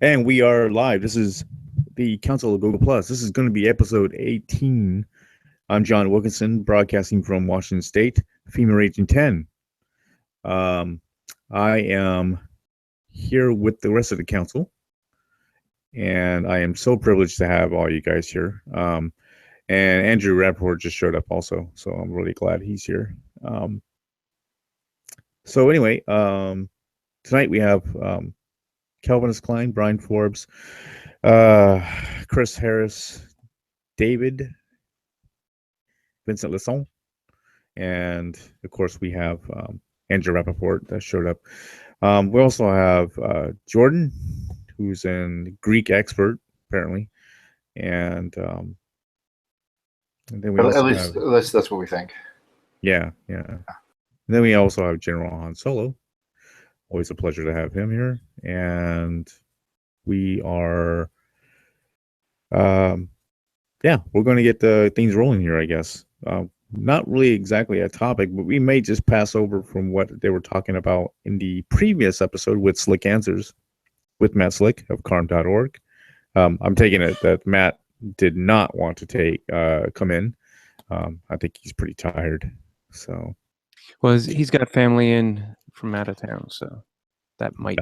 And we are live. This is the Council of Google Plus. This is going to be episode 18. I'm John Wilkinson, broadcasting from Washington State, FEMA Region 10. I am here with the rest of the council, and I am so privileged to have all you guys here. And Andrew Rappaport just showed up also, so I'm really glad he's here. So anyway, tonight we have Calvinist Klein, Brian Forbes, Chris Harris, David, Vincent Lisson, and of course we have Andrew Rappaport that showed up. We also have Jordan, who's a Greek expert apparently, and then we also at least that's what we think. Yeah. And then we also have General Han Solo. Always a pleasure to have him here, and we are, we're going to get the things rolling here, I guess. Not really exactly a topic, but we may just pass over from what they were talking about in the previous episode with Slick Answers with Matt Slick of carm.org. I'm taking it that Matt did not want to come in. I think he's pretty tired. So, well, he's got family in from out of town, so that might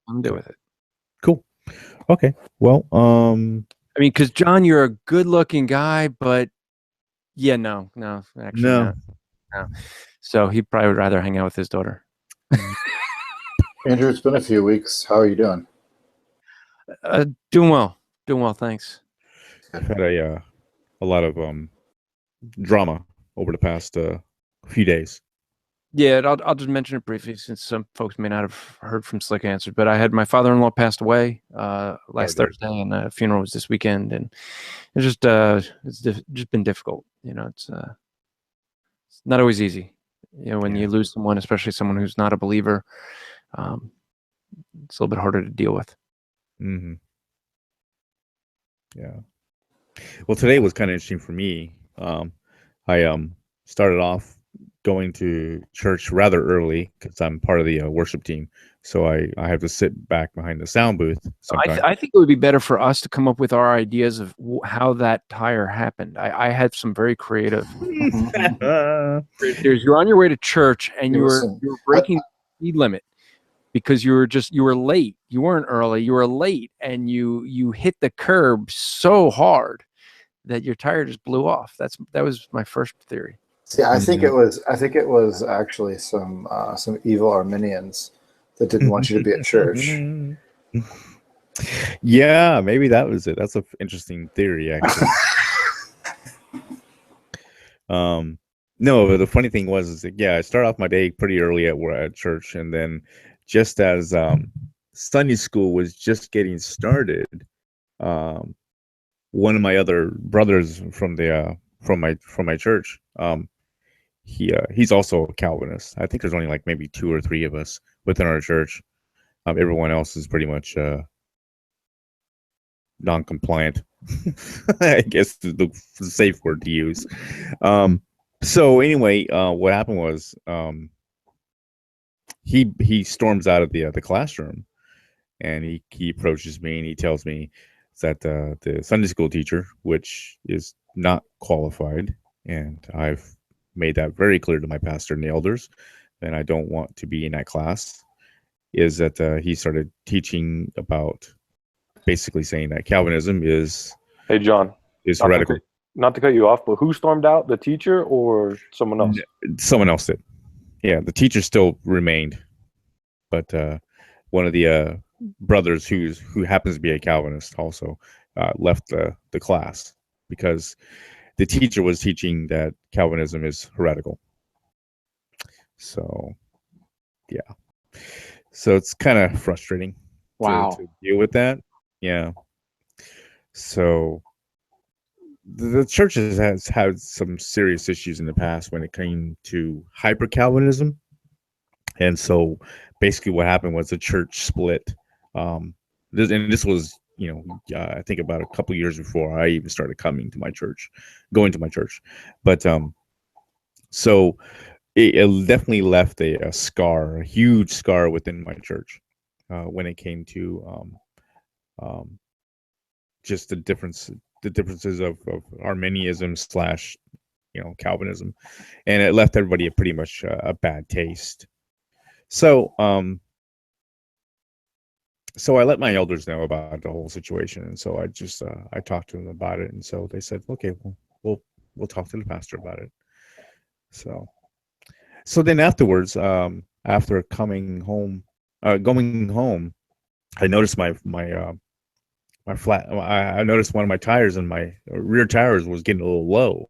undo with it. Cool. Okay. Well, I mean, because John, you're a good-looking guy, but yeah, no, actually, no. So he probably would rather hang out with his daughter. Andrew, it's been a few weeks. How are you doing? Doing well, thanks. I've had a lot of drama over the past few days. Yeah, I'll just mention it briefly since some folks may not have heard from Slick Answered, but I had my father-in-law passed away last Thursday, and the funeral was this weekend, and it's just been difficult. You know, it's not always easy. You know, when you lose someone, especially someone who's not a believer, it's a little bit harder to deal with. Mm-hmm. Yeah. Well, today was kind of interesting for me. I started off going to church rather early because I'm part of the worship team, so I have to sit back behind the sound booth. I think it would be better for us to come up with our ideas of how that tire happened. I had some very creative. You're on your way to church and you were breaking the speed limit because you were late. You weren't early. You were late, and you hit the curb so hard that your tire just blew off. That was my first theory. See, I think it was actually some evil Arminians that didn't want you to be at church. Yeah, maybe that was it. That's an interesting theory, actually. No, but the funny thing was I started off my day pretty early at church, and then just as Sunday school was just getting started, one of my other brothers from my church, he's also a Calvinist. I think there's only like maybe 2 or 3 of us within our church. Everyone else is pretty much non-compliant. I guess the safe word to use. So anyway, what happened was he storms out of the classroom, and he approaches me and he tells me that the Sunday school teacher, which is not qualified, and I've made that very clear to my pastor and the elders, and I don't want to be in that class, is that he started teaching about basically saying that Calvinism is heretical. Not to cut you off, but who stormed out, the teacher or someone else? Someone else did. Yeah, the teacher still remained, but one of the brothers who happens to be a Calvinist also left the class because the teacher was teaching that Calvinism is heretical. So, yeah. So it's kind of frustrating to deal with that. Yeah. So the church has had some serious issues in the past when it came to hyper Calvinism. And so basically what happened was the church split. This was, I think about a couple years before I even started going to my church. But so it definitely left a scar, a huge scar within my church when it came to just the differences of Arminianism slash Calvinism, and it left everybody pretty much a bad taste. So so I let my elders know about the whole situation, and so I just I talked to them about it, and so they said, okay, well, we'll talk to the pastor about it. So then afterwards, after going home, I noticed my flat. I noticed one of my tires and my rear tires was getting a little low.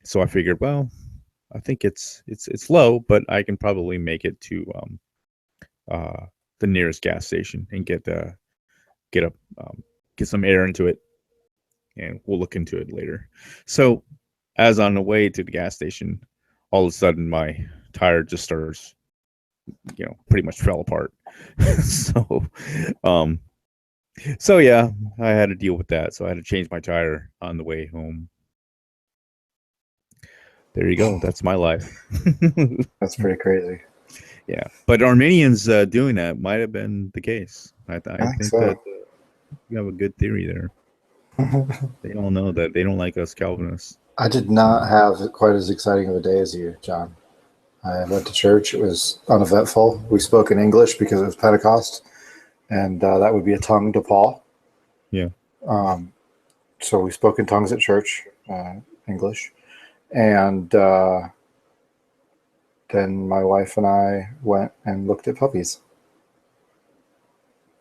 So I figured, well, I think it's low, but I can probably make it to the nearest gas station and get some air into it, and we'll look into it later. So as on the way to the gas station, all of a sudden my tire just starts, pretty much fell apart. So yeah, I had to deal with that. So I had to change my tire on the way home. There you go. That's my life. That's pretty crazy. Yeah, but Arminians doing that might have been the case. I think so. that you have a good theory there. They all know that they don't like us Calvinists. I did not have quite as exciting of a day as you, John. I went to church. It was uneventful. We spoke in English because it was Pentecost, and that would be a tongue to Paul. Yeah. So we spoke in tongues at church, English, and then my wife and I went and looked at puppies,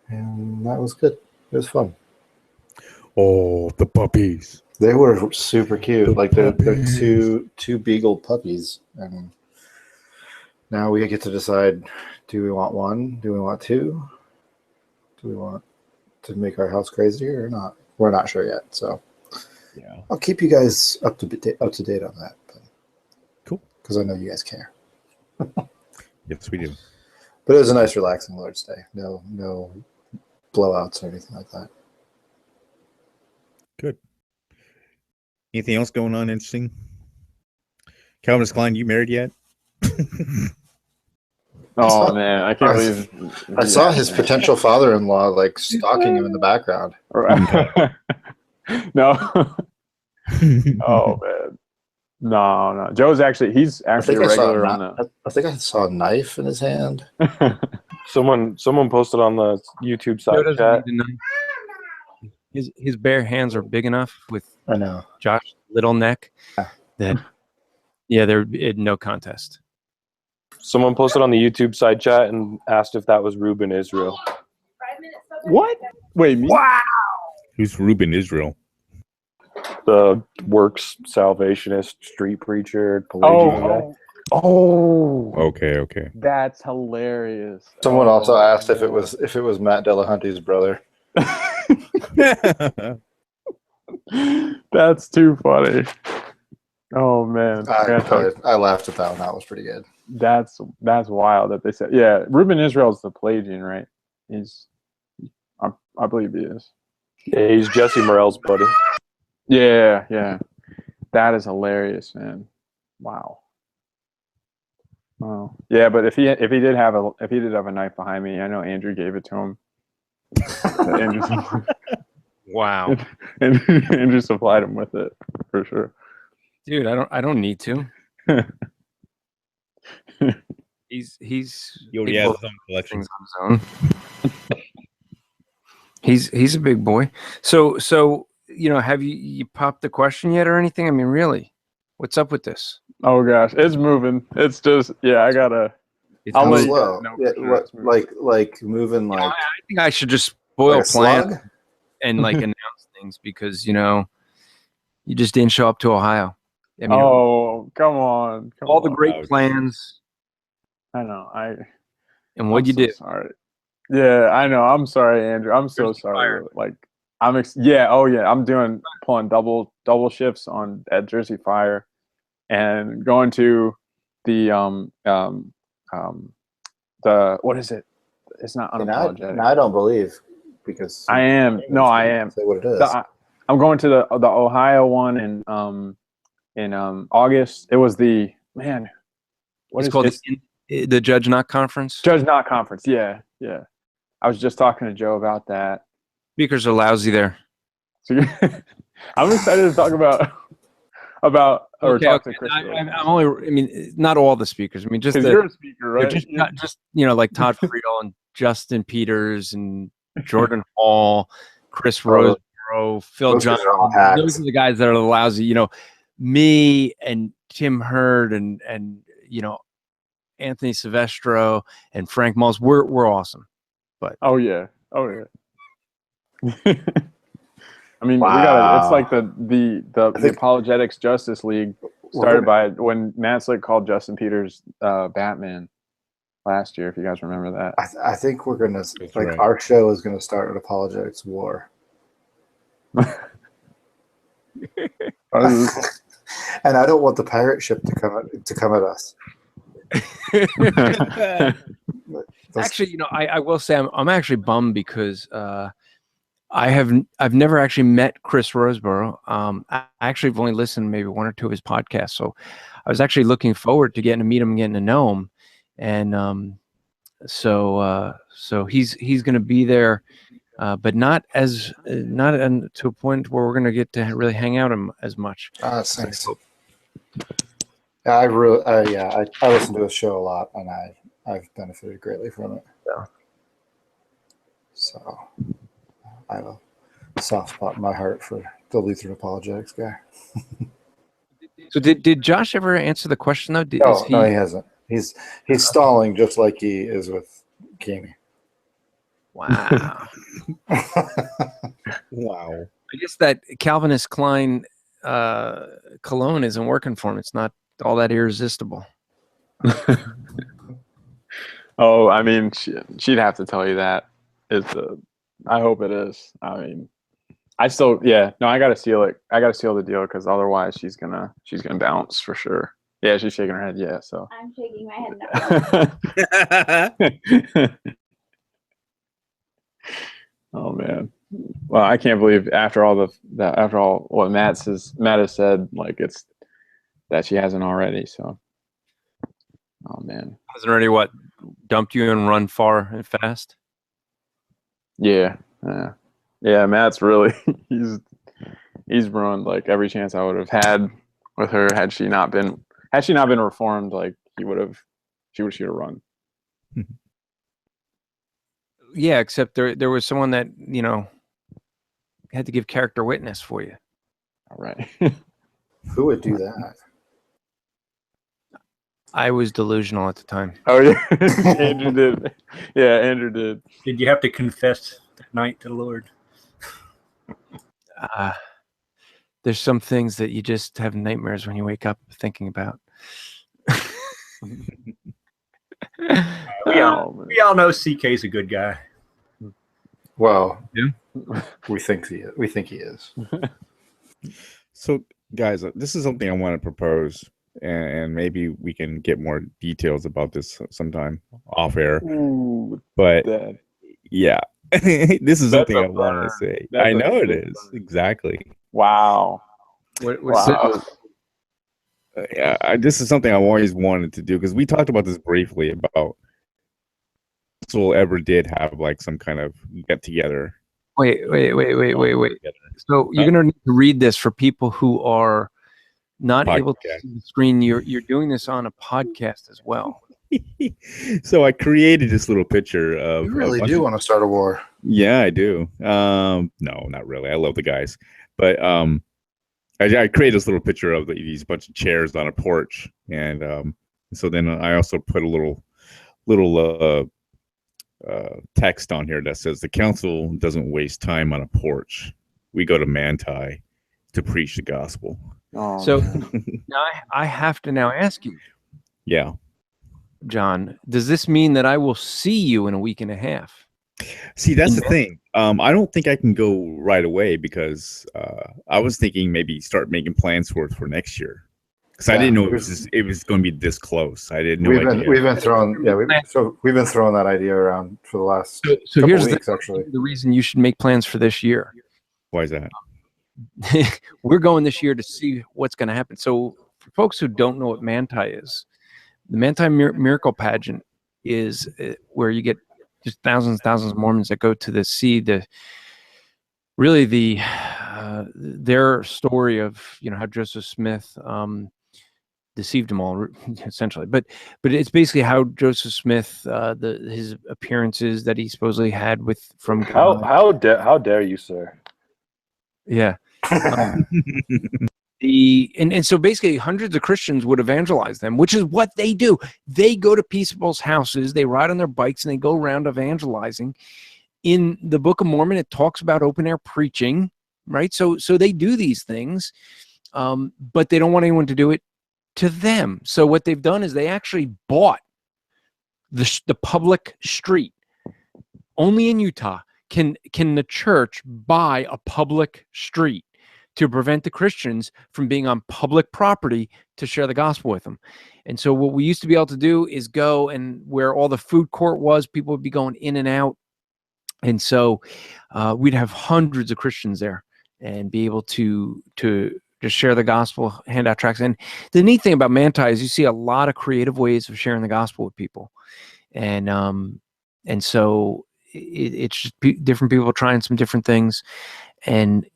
and that was good. It was fun. Oh, the puppies! They were super cute. They're two beagle puppies, and now we get to decide: do we want one? Do we want two? Do we want to make our house crazier or not? We're not sure yet. So yeah, I'll keep you guys up to date on that. Cool, because I know you guys care. Yes, we do. But it was a nice, relaxing Lord's Day. No blowouts or anything like that. Good. Anything else going on interesting? Calvinist Klein, you married yet? Oh man, I can't believe I saw his potential father-in-law stalking him in the background. No. Oh man. No. Joe's he's actually a regular on the. I think I saw a knife in his hand. Someone posted on the YouTube side chat. His bare hands are big enough with I know Josh's little neck that they're no contest. Someone posted on the YouTube side chat and asked if that was Reuben Israel. What? Wait, me? Wow. Who's Reuben Israel? The works salvationist street preacher. Oh. Okay. That's hilarious. Someone also asked if it was Matt Delahunty's brother. That's too funny. Oh man, I laughed at that one. That was pretty good. That's wild that they said. Yeah, Reuben Israel's the Pelagian, right? I believe he is. Yeah, he's Jesse Morell's buddy. Yeah. That is hilarious, man. Wow. Yeah, but if he did have a knife behind me, I know Andrew gave it to him. Wow. And Andrew supplied him with it for sure. Dude, I don't need to. He's he already has his own collection on his own. He's a big boy. So have you popped the question yet or anything? I mean, really, what's up with this? Oh gosh, it's moving. It's just I gotta. I'll let slow. Moving like. I think I should just spoil plans and announce things because you just didn't show up to Ohio. I mean, come on! All the great plans. I know. And what'd you do? Sorry. Yeah, I know. I'm sorry, Andrew. I'm so sorry. I'm pulling double shifts at Jersey Fire, and going to the what is it? It's not unapologetic. I don't believe because I am. No, I am. Say what it is. I'm going to the Ohio one in August. It was the man. It's called the Judge Not Conference. Judge Not Conference. Yeah. I was just talking to Joe about that. Speakers are lousy there. So I'm excited to talk about or talk to Chris. I'm only. I mean, not all the speakers. I mean, just because you're a speaker, right? Just like Todd Friel and Justin Peters and Jordan Hall, Chris Roseborough, Phil Johnson. Those are the guys that are lousy. You know, me and Tim Hurd and you know, Anthony Silvestro and Frank Mulls. We're awesome. But oh yeah. I mean, we gotta. It's like the Apologetics Justice League started by when Matt Slick called Justin Peters Batman last year. If you guys remember that, I think we're gonna our show is gonna start an apologetics war. And I don't want the pirate ship to come at us. Actually, you know, I will say I'm actually bummed because I've never actually met Chris Roseborough. I actually have only listened to maybe one or two of his podcasts, so I was actually looking forward to getting to meet him and getting to know him. And so he's going to be there, but not to a point where we're going to get to really hang out as much. Thanks. Yeah, I listen to his show a lot, and I've benefited greatly from it. Yeah. So I have a soft spot in my heart for the Lutheran apologetics guy. So did Josh ever answer the question though? No, he hasn't. He's stalling just like he is with Kimi. Wow. Wow. I guess that Calvinist Klein cologne isn't working for him. It's not all that irresistible. Oh, I mean, she'd have to tell you that. I hope it is. I mean, I gotta seal it. I gotta seal the deal because otherwise she's gonna bounce for sure. Yeah, she's shaking her head. Yeah, so I'm shaking my head no. Oh man. Well, I can't believe after all what Matt has said, like it's that she hasn't already. So, oh man, hasn't already dumped you and run far and fast? Yeah. Matt's really he's ruined like every chance I would have had with her had she not been reformed. Like she would have run. Yeah, except there was someone that, you know, had to give character witness for you. All right. Who would do that? I was delusional at the time. Oh yeah, Andrew did. Yeah, Andrew did. Did you have to confess that night to the Lord? There's some things that you just have nightmares when you wake up thinking about. We all know CK's a good guy. Well, yeah, we think he is. So, guys, this is something I want to propose, and maybe we can get more details about this sometime off air. Ooh, but Dad. Yeah, this is something I burn. want to say. That's I know it big is burn. Exactly. Wow. Wow. This is something I've always wanted to do because we talked about this briefly about Soul ever did have like some kind of get together. Wait. So you're gonna need to read this for people who are not able to see the screen. You're doing this on a podcast as well. So I created this little picture of. You really do want to start a war? Yeah, I do. No, not really. I love the guys, but I created this little picture of these bunch of chairs on a porch, and so then I also put a little text on here that says the council doesn't waste time on a porch. We go to Manti to preach the gospel. Oh, so now I have to now ask you. Yeah. John, does this mean that I will see you in a week and a half? See, that's the thing. I don't think I can go right away because I was thinking maybe start making plans for next year. Because I didn't know it was going to be this close. I didn't know. We've been throwing that idea around for the last so here's weeks, actually. The reason you should make plans for this year. Why is that? We're going this year to see what's going to happen. So for folks who don't know what Manti is, the Manti Miracle Pageant is where you get just thousands of Mormons that go to see the really their story of how Joseph Smith deceived them all, essentially. But it's basically how Joseph Smith, his appearances that he supposedly had from God. How dare you, sir? Yeah. And so basically hundreds of Christians would evangelize them, which is what they do. They go to people's houses, they ride on their bikes, and they go around evangelizing. In the Book of Mormon, it talks about open air preaching, right? So they do these things, but they don't want anyone to do it to them. So what they've done is they actually bought the public street. Only in Utah can the church buy a public street to prevent the Christians from being on public property to share the gospel with them. And so what we used to be able to do is go, and where all the food court was, people would be going in and out. And so we'd have hundreds of Christians there and be able to just share the gospel, hand out tracts. And the neat thing about Manti is you see a lot of creative ways of sharing the gospel with people. And so it's just different people trying some different things. And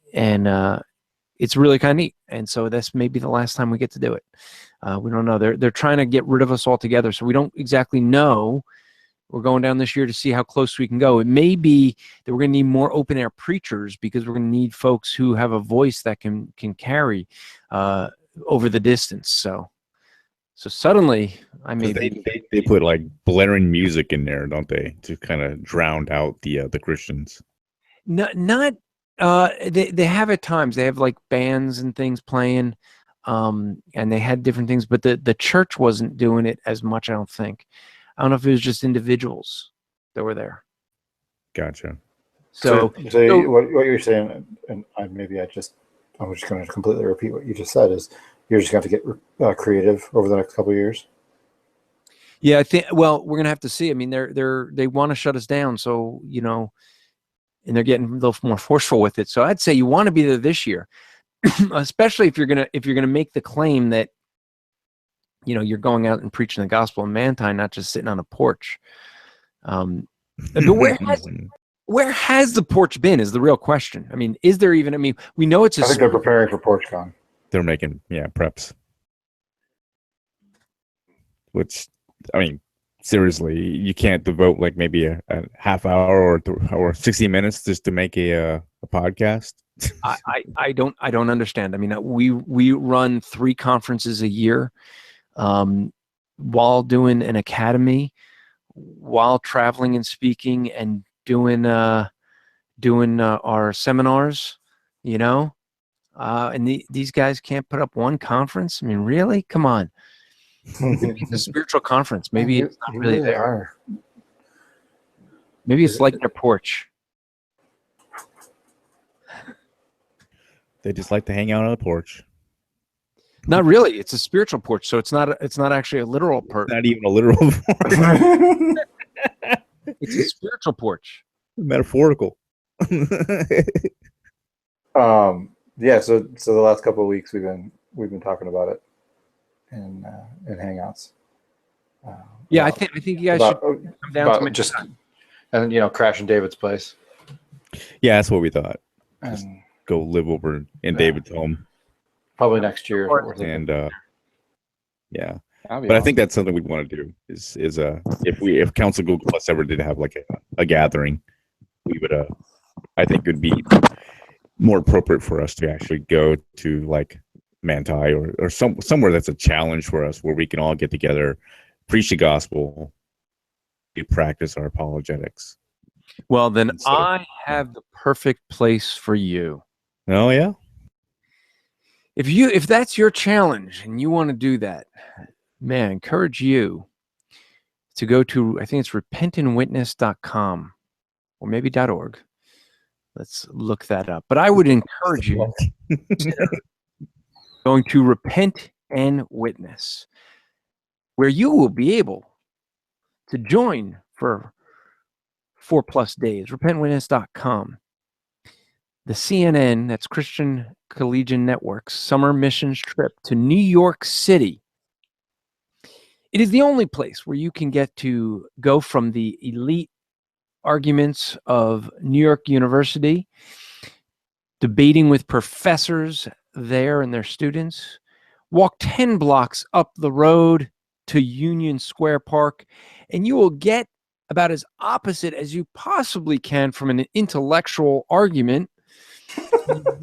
it's really kind of neat. And so that's maybe the last time we get to do it. We don't know. They're trying to get rid of us altogether. So we don't exactly know. We're going down this year to see how close we can go. It may be that we're going to need more open air preachers because we're going to need folks who have a voice that can carry over the distance. So suddenly I may they put like blaring music in there, don't they, to kind of drown out the Christians? Not they have at times. They have like bands and things playing, and they had different things, but the church wasn't doing it as much, I don't think. I don't know if it was just individuals that were there. Gotcha. So what you're saying, and I'm just going to completely repeat what you just said, is you're just going to have to get creative over the next couple of years. Yeah, I think. Well, we're going to have to see. I mean, they want to shut us down, so and they're getting a little more forceful with it. So I'd say you want to be there this year, especially if you're gonna make the claim that you're going out and preaching the gospel in Manti, not just sitting on a porch. But where has the porch been is the real question. I mean, is there even? I mean, we know it's. I think they're preparing for PorchCon. They're making preps. Which, I mean, seriously, you can't devote like maybe a half hour or 60 minutes just to make a podcast. I don't understand. I mean, we run 3 conferences a year, while doing an academy, while traveling and speaking and doing our seminars, and these guys can't put up one conference. I mean, really? Come on. It's a spiritual conference. Maybe it's not really there. Maybe it's like their porch. They just like to hang out on the porch. Not really. It's a spiritual porch, so it's not actually a literal porch. Not even a literal porch. It's a spiritual porch. Metaphorical. Yeah. So the last couple of weeks we've been talking about it in Hangouts. Yeah, I think you guys should come down to just and crashing David's place. Yeah, that's what we thought. And just go live over in David's home. Probably next year. And yeah. But awesome. I think that's something we'd want to do is if Council Google Plus ever did have like a gathering, we would I think it would be more appropriate for us to actually go to like Manti or somewhere that's a challenge for us where we can all get together, preach the gospel, practice our apologetics. Well, then I have the perfect place for you. Oh yeah. If that's your challenge and you want to do that, man, I encourage you to go to, I think it's repentandwitness.com or maybe .org. Let's look that up. But I would encourage you going to Repent and Witness, where you will be able to join for 4+ days. Repentwitness.com. The CNN, that's Christian Collegian Network's summer missions trip to New York City. It is the only place where you can get to go from the elite arguments of New York University debating with professors there and their students. Walk 10 blocks up the road to Union Square Park, and you will get about as opposite as you possibly can from an intellectual argument.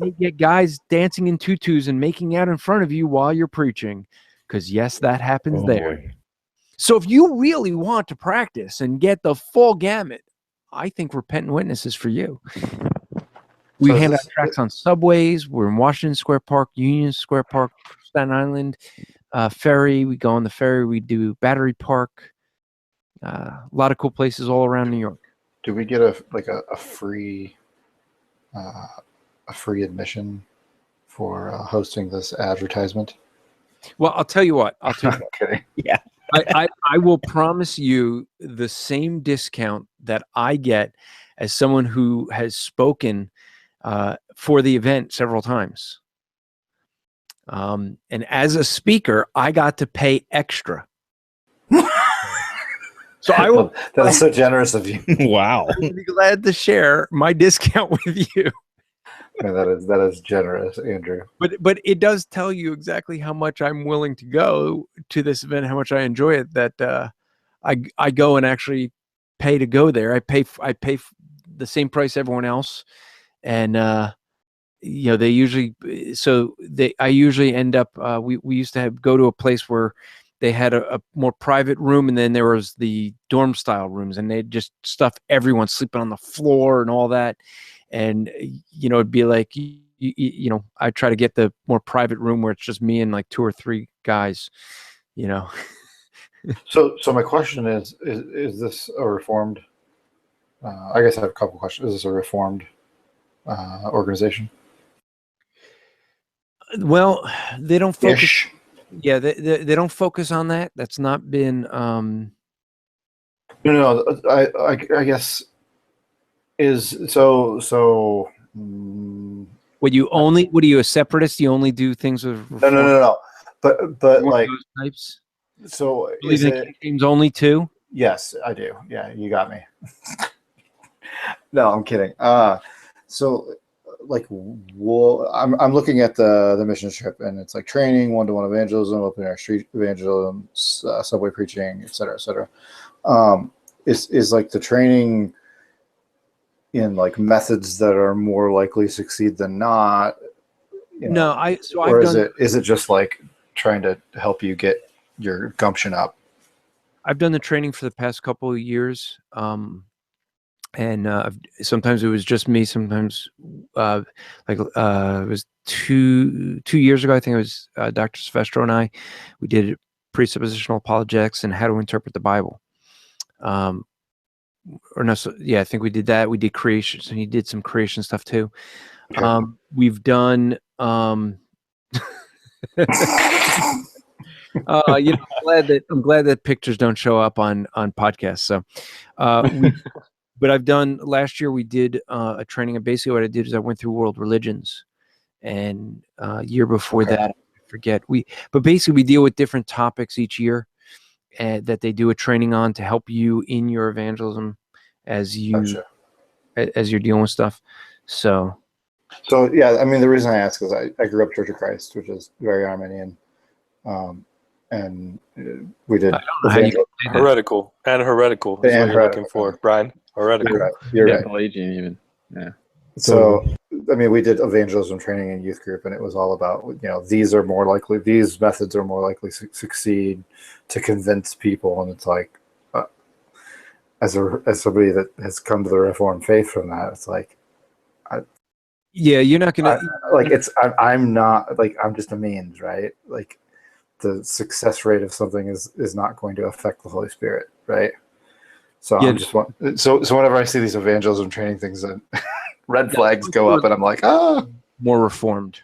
You get guys dancing in tutus and making out in front of you while you're preaching, because yes, that happens there. Boy. So if you really want to practice and get the full gamut, I think Repentant Witness is for you. We hand out tracts on subways. We're in Washington Square Park, Union Square Park, Staten Island, ferry. We go on the ferry. We do Battery Park. A lot of cool places all around New York. Do we get a free admission for hosting this advertisement? Well, I'll tell you what. Okay. Yeah. I will promise you the same discount that I get as someone who has spoken for the event several times. And as a speaker, I got to pay extra. So I will. That is so generous of you. Wow. I would be glad to share my discount with you. Yeah, that is generous, Andrew. But it does tell you exactly how much I'm willing to go to this event, how much I enjoy it. That I go and actually pay to go there. I pay the same price everyone else, and they usually I usually end up. We used to go to a place where they had a more private room, and then there was the dorm style rooms, and they just stuff everyone sleeping on the floor and all that. And it'd be like I try to get the more private room where it's just me and like 2 or 3 guys. So my question is this a reformed? I guess I have a couple questions. Is this a reformed organization? Well, they don't focus. Ish. Yeah, they don't focus on that. That's not been. No. I guess is so. What are you, a separatist? You only do things with No. But like those types. So Believe in King James only too? Yes, I do. Yeah, you got me. No, I'm kidding. So like, I'm looking at the mission trip, and it's like training, one-to-one evangelism, open air street evangelism, subway preaching, et cetera, et cetera. Is like the training in like methods that are more likely to succeed than not? Is it just like trying to help you get your gumption up? I've done the training for the past couple of years. And sometimes it was just me. Sometimes, it was two years ago. I think it was Dr. Silvestro and I. We did presuppositional apologetics and how to interpret the Bible. I think we did that. We did creation, and he did some creation stuff too. Okay. We've done. I'm glad that pictures don't show up on podcasts. So, but I've done, last year we did a training, and basically what I did is I went through world religions, and year before that, I forget, but basically we deal with different topics each year that they do a training on to help you in your evangelism as you're dealing with stuff. So yeah, I mean, the reason I ask is I grew up Church of Christ, which is very Arminian. And we did heretical is what you're looking for, Brian. Heretical. You're right. Pelagian even. Yeah. So I mean, we did evangelism training in youth group, and it was all about these methods are more likely to succeed to convince people, and it's like as somebody that has come to the Reformed faith from that, it's like you're not gonna I'm not like, I'm just a means, right? Like, the success rate of something is not going to affect the Holy Spirit, right? So so whenever I see these evangelism training things, and red flags go up, and I'm like, more reformed.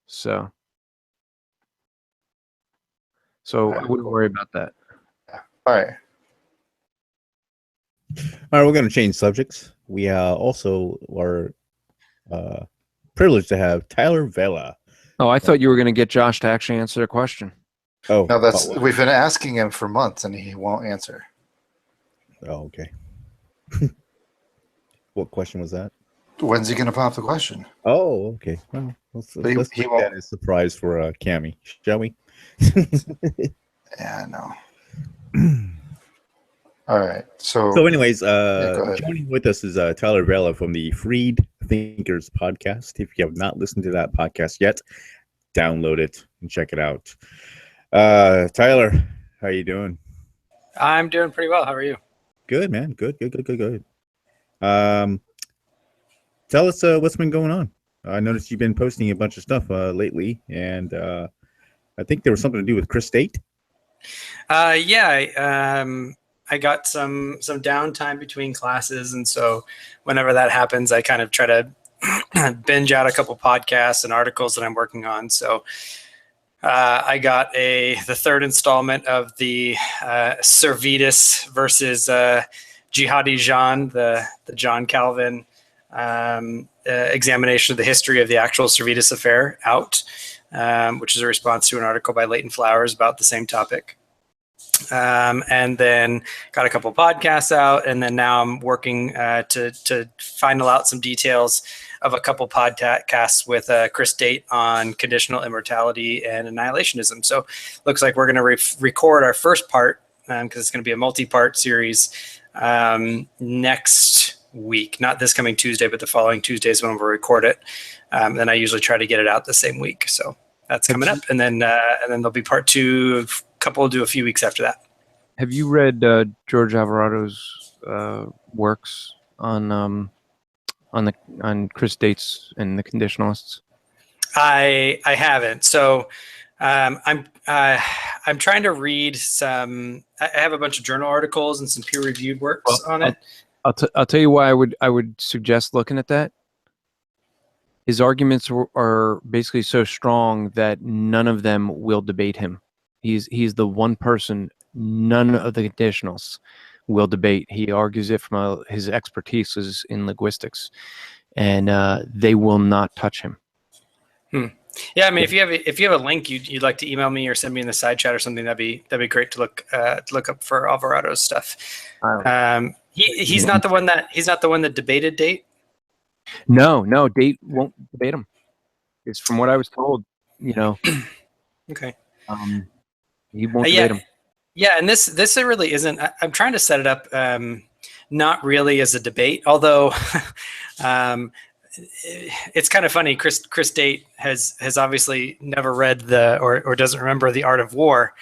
So I wouldn't worry about that. All right, we're going to change subjects. We also are privileged to have Tyler Vela. Oh, I thought you were going to get Josh to actually answer the question. Oh, no, we've been asking him for months, and he won't answer. Oh, okay. What question was that? When's he going to pop the question? Oh, okay. Well, let's He make that won't. a surprise for Cammy, shall we? Yeah, no. All right. So, anyways, go ahead. joining with us is Tyler Vela from the Freed Thinkers podcast. If you have not listened to that podcast yet, download it and check it out. Tyler, how you doing? I'm doing pretty well. How are you? Good, man. Good. Tell us what's been going on. I noticed you've been posting a bunch of stuff lately, and I think there was something to do with Chris State. Yeah, I got some downtime between classes, and so whenever that happens, I kind of try to binge out a couple podcasts and articles that I'm working on. So I got the third installment of the Servetus versus Jihadi Jean, the John Calvin examination of the history of the actual Servetus affair out, which is a response to an article by Leighton Flowers about the same topic. And then got a couple podcasts out, and then now I'm working to final out some details of a couple podcasts with Chris Date on conditional immortality and annihilationism. So looks like we're going to record our first part because it's going to be a multi-part series next week, not this coming Tuesday, but the following Tuesday is when we'll record it. And I usually try to get it out the same week. So that's coming up. And then there'll be part two, couple will do a few weeks after that. Have you read George Alvarado's works on Chris Dates and the conditionalists? I haven't. So I'm trying to read some. I have a bunch of journal articles and some peer-reviewed works on it. I'll tell you why I would suggest looking at that. His arguments are basically so strong that none of them will debate him. He's the one person none of the conditionals will debate. He argues it from his expertise is in linguistics, and they will not touch him. Yeah, I mean, if you have a link you'd like to email me or send me in the side chat or something, that'd be great to look up for Alvarado's stuff. He's not the one that debated Date. No, Date won't debate him. It's from what I was told. Okay. He won't debate him. Yeah, and this really isn't. I'm trying to set it up not really as a debate, although it's kind of funny. Chris Date has obviously never read or doesn't remember The Art of War,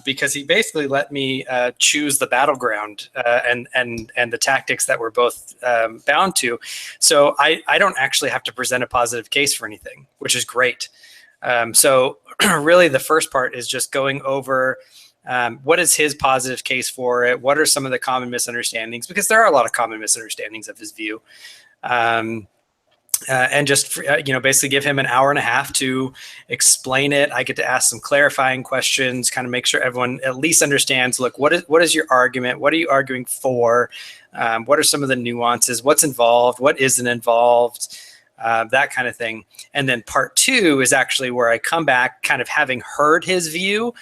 because he basically let me choose the battleground and the tactics that we're both bound to. So I don't actually have to present a positive case for anything, which is great. So really the first part is just going over what is his positive case for it? What are some of the common misunderstandings? Because there are a lot of common misunderstandings of his view. And just basically give him an hour and a half to explain it. I get to ask some clarifying questions, kind of make sure everyone at least understands, look, what is your argument? What are you arguing for? What are some of the nuances? What's involved? What isn't involved? That kind of thing. And then part two is actually where I come back kind of having heard his view,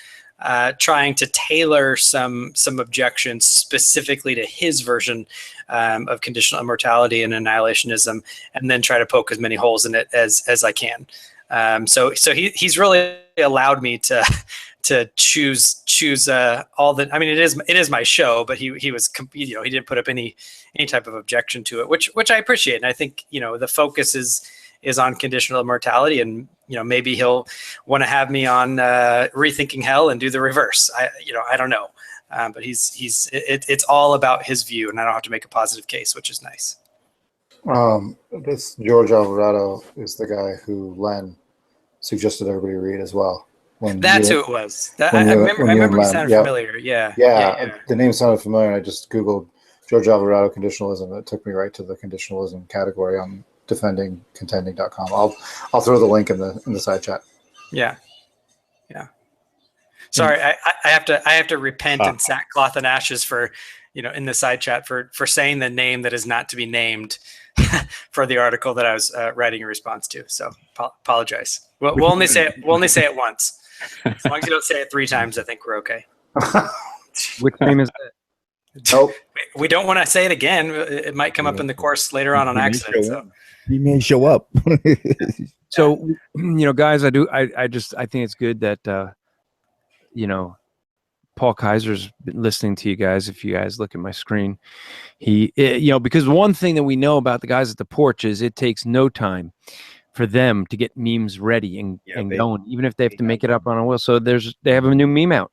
trying to tailor some objections specifically to his version of conditional immortality and annihilationism, and then try to poke as many holes in it as I can. So he's really allowed me to choose all the. I mean, it is my show, but he he didn't put up any type of objection to it, which I appreciate, and I think the focus is on conditional immortality, and maybe he'll want to have me on rethinking hell and do the reverse. I don't know, but it's all about his view, and I don't have to make a positive case, which is nice. This George Alvarado is the guy who Len suggested everybody read as well. That's who it was. I remember he sounded familiar. Yeah. The name sounded familiar. I just Googled George Alvarado conditionalism. It took me right to the conditionalism category on defendingcontending.com. I'll throw the link in the side chat. Yeah. Sorry, I have to repent in sackcloth and ashes for in the side chat for saying the name that is not to be named for the article that I was writing a response to. So apologize. We'll only say it once. As long as you don't say it 3 times, I think we're okay. Which name is that? Nope. We don't want to say it again. It might come up in the course later on accident. So. He may show up. So, guys, I think it's good that, Paul Kaiser's been listening to you guys. If you guys look at my screen, because one thing that we know about the guys at the porch is it takes no time for them to get memes ready and going, even if they have to make it up on a wheel. So they have a new meme out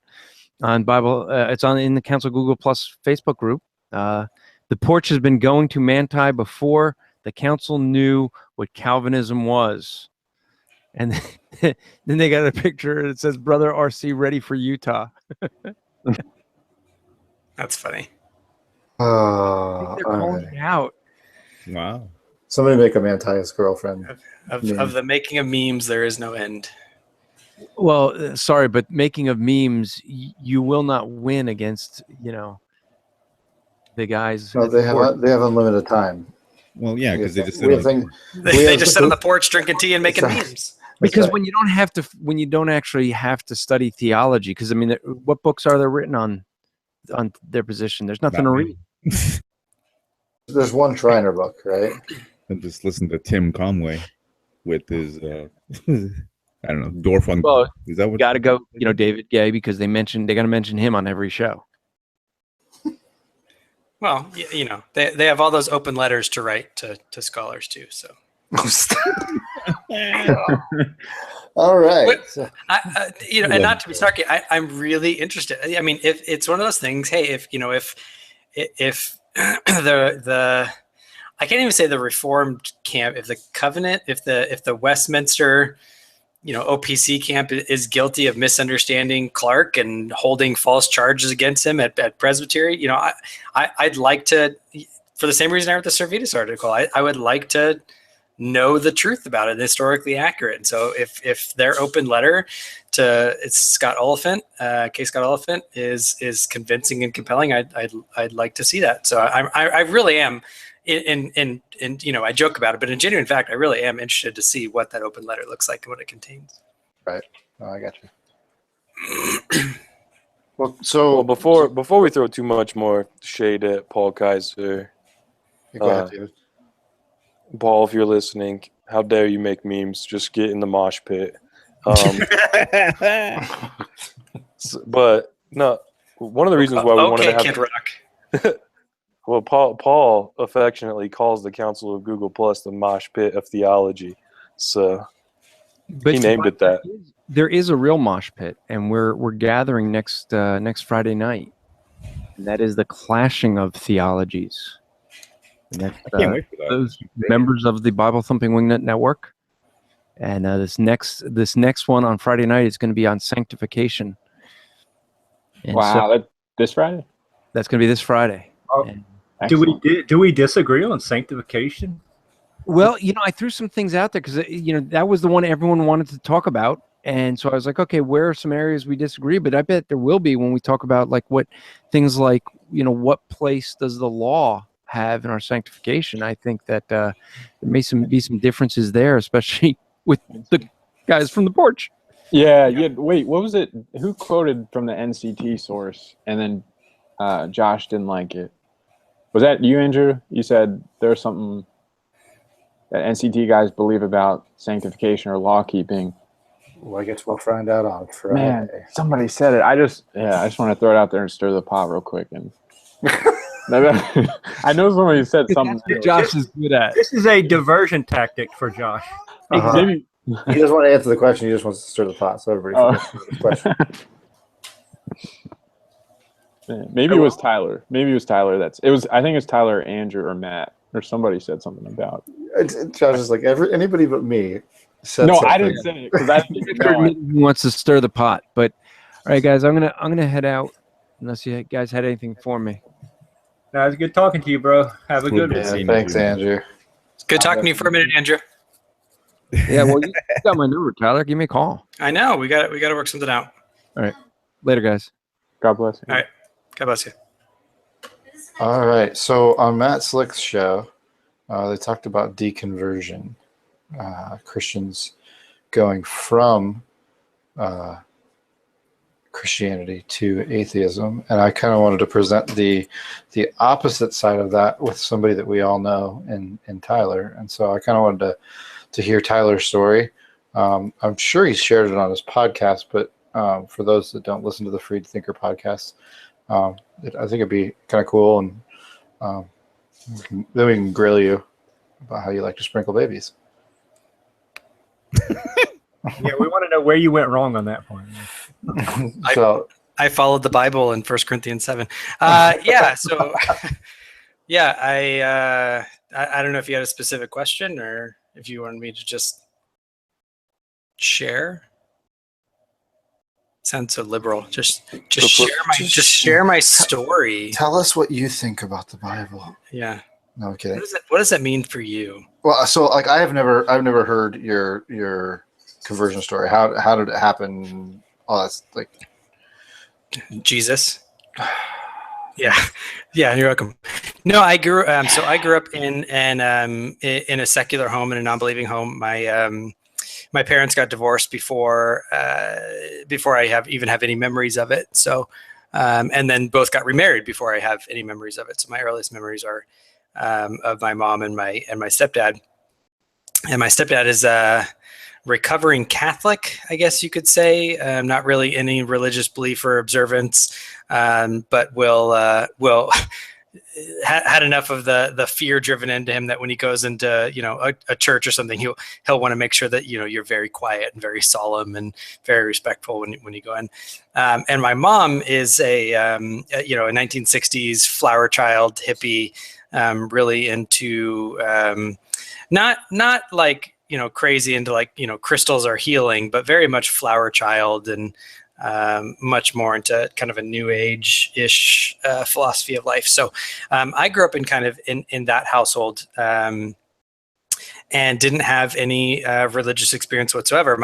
on Bible. It's in the Council Google Plus Facebook group. The porch has been going to Manti before the council knew what Calvinism was. And then they got a picture that says Brother RC ready for Utah. That's funny. I think they're calling it out. Wow. Somebody make a Manti's girlfriend. Of the making of memes, there is no end. Well, sorry, but making of memes, you will not win against, the guys. No, they have unlimited time. Well, yeah, because they just they just sit on the porch drinking tea and making memes. Because when you don't actually have to study theology, because what books are there written on their position? There's nothing to read. There's one Shriner book, right? And just listen to Tim Conway with his I don't know, Dorf on. Well, is that what? Got to go, David Gay, because they got to mention him on every show. Well, they have all those open letters to write to scholars too. So. All right. And not to be snarky, I'm really interested. I mean, if it's one of those things, hey, if the I can't even say the Reformed camp, if the Covenant, if the Westminster, OPC camp is guilty of misunderstanding Clark and holding false charges against him at Presbytery, I'd like to, for the same reason I wrote the Servetus article, I would like to know the truth about it, historically accurate. And so if their open letter to Scott Oliphant, K. Scott Oliphant is convincing and compelling, I'd like to see that. So I really am in I joke about it, but in genuine fact, I really am interested to see what that open letter looks like and what it contains. Right. Oh, I got you. Well, before we throw too much more shade at Paul Kaiser, go ahead, David. Paul, if you're listening, how dare you make memes? Just get in the mosh pit. But no, one of the reasons why we wanted to have Kid Rock. Well, Paul affectionately calls the Council of Google Plus the mosh pit of theology, so he named it that. There is a real mosh pit, and we're gathering next Friday night, and that is the clashing of theologies. And that's, I can't wait for that. Those members of the Bible Thumping Wingnut Network, and this next one on Friday night is going to be on sanctification. And wow, this Friday? That's going to be this Friday. Do we disagree on sanctification? Well, I threw some things out there because that was the one everyone wanted to talk about, and so I was like, okay, where are some areas we disagree? But I bet there will be when we talk about what things like what place does the law have in our sanctification. I think that there may be some differences there, especially with the guys from the porch. Yeah. Wait, what was it? Who quoted from the NCT source, and then Josh didn't like it? Was that you, Andrew? You said there's something that NCT guys believe about sanctification or law keeping. Well, I guess we'll find out on Friday. Man, somebody said it. I just want to throw it out there and stir the pot real quick. And I know somebody said something. Josh is good at. This is a diversion tactic for Josh. Maybe he doesn't want to answer the question. He just wants to stir the pot, so everybody forgets the question. Maybe it was Tyler. I think it was Tyler, Andrew, or Matt, or somebody said something about. Josh is like anybody but me. No, something. I didn't say it because I he wants to stir the pot. But all right, guys, I'm gonna head out unless you guys had anything for me. No, it's good talking to you, bro. Have a good one. Thanks, Andrew. It's good talking to you for a minute, Andrew. Yeah, well, you got my number, Tyler. Give me a call. I know. We got to work something out. All right. Later, guys. God bless you. All right. God bless you. All right. So on Matt Slick's show, they talked about deconversion, Christians going from Christianity to atheism, and I kind of wanted to present the opposite side of that with somebody that we all know in Tyler, and so I kind of wanted to hear Tyler's story. I'm sure he's shared it on his podcast, but for those that don't listen to the Freed Thinker podcast, I think it'd be kind of cool, and then we can grill you about how you like to sprinkle babies. Yeah, we want to know where you went wrong on that point. So I followed the Bible in 1 Corinthians 7. Yeah, so yeah, I don't know if you had a specific question or if you wanted me to just share. Sounds so liberal. Just share my story. tell us what you think about the Bible. Yeah. No, I'm kidding. What does that mean for you? Well, so like I've never heard your conversion story. How did it happen? Oh, that's like Jesus. Yeah, you're welcome. No, I grew up in a secular home, in a non-believing home. My parents got divorced before I even have any memories of it. So, and then both got remarried before I have any memories of it. So my earliest memories are of my mom and my stepdad. And my stepdad is recovering Catholic, I guess you could say. Not really any religious belief or observance, but will had enough of the fear driven into him that when he goes into a church or something, he'll want to make sure that you're very quiet and very solemn and very respectful when you go in. And my mom is a 1960s flower child hippie, really into not like crazy into like crystals are healing, but very much flower child and much more into kind of a new age-ish philosophy of life. So I grew up in kind of in that household and didn't have any religious experience whatsoever.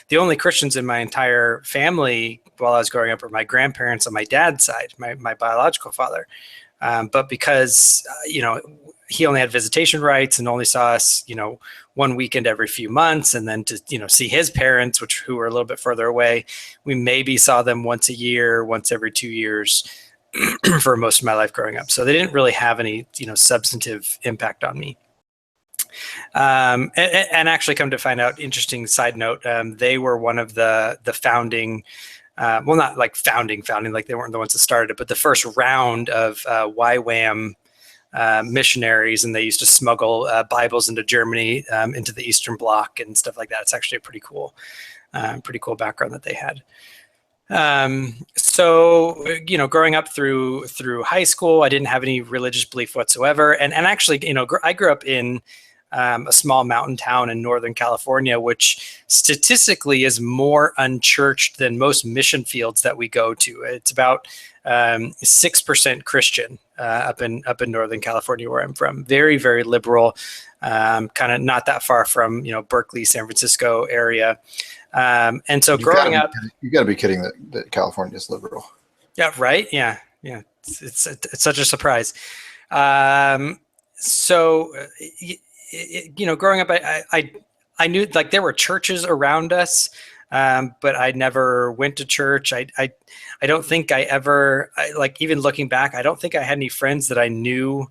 The only Christians in my entire family while I was growing up were my grandparents on my dad's side, my biological father. But because he only had visitation rights and only saw us, 1 weekend every few months, and then to see his parents, who were a little bit further away, we maybe saw them once a year, once every 2 years for most of my life growing up. So they didn't really have any substantive impact on me. And actually, come to find out, interesting side note, they were one of the founding. Well, not like founding, like they weren't the ones that started it, but the first round of YWAM missionaries, and they used to smuggle Bibles into Germany, into the Eastern Bloc and stuff like that. It's actually a pretty cool background that they had. So growing up through high school, I didn't have any religious belief whatsoever, and actually, I grew up in a small mountain town in Northern California, which statistically is more unchurched than most mission fields that we go to. It's about 6% Christian up in Northern California, where I'm from. Very, very liberal, kind of not that far from Berkeley, San Francisco area. And so growing up, you got to be kidding that California is liberal. Yeah, right. Yeah. It's such a surprise. So. Growing up, I knew like there were churches around us, but I never went to church. I don't think I ever, even looking back, I don't think I had any friends that I knew.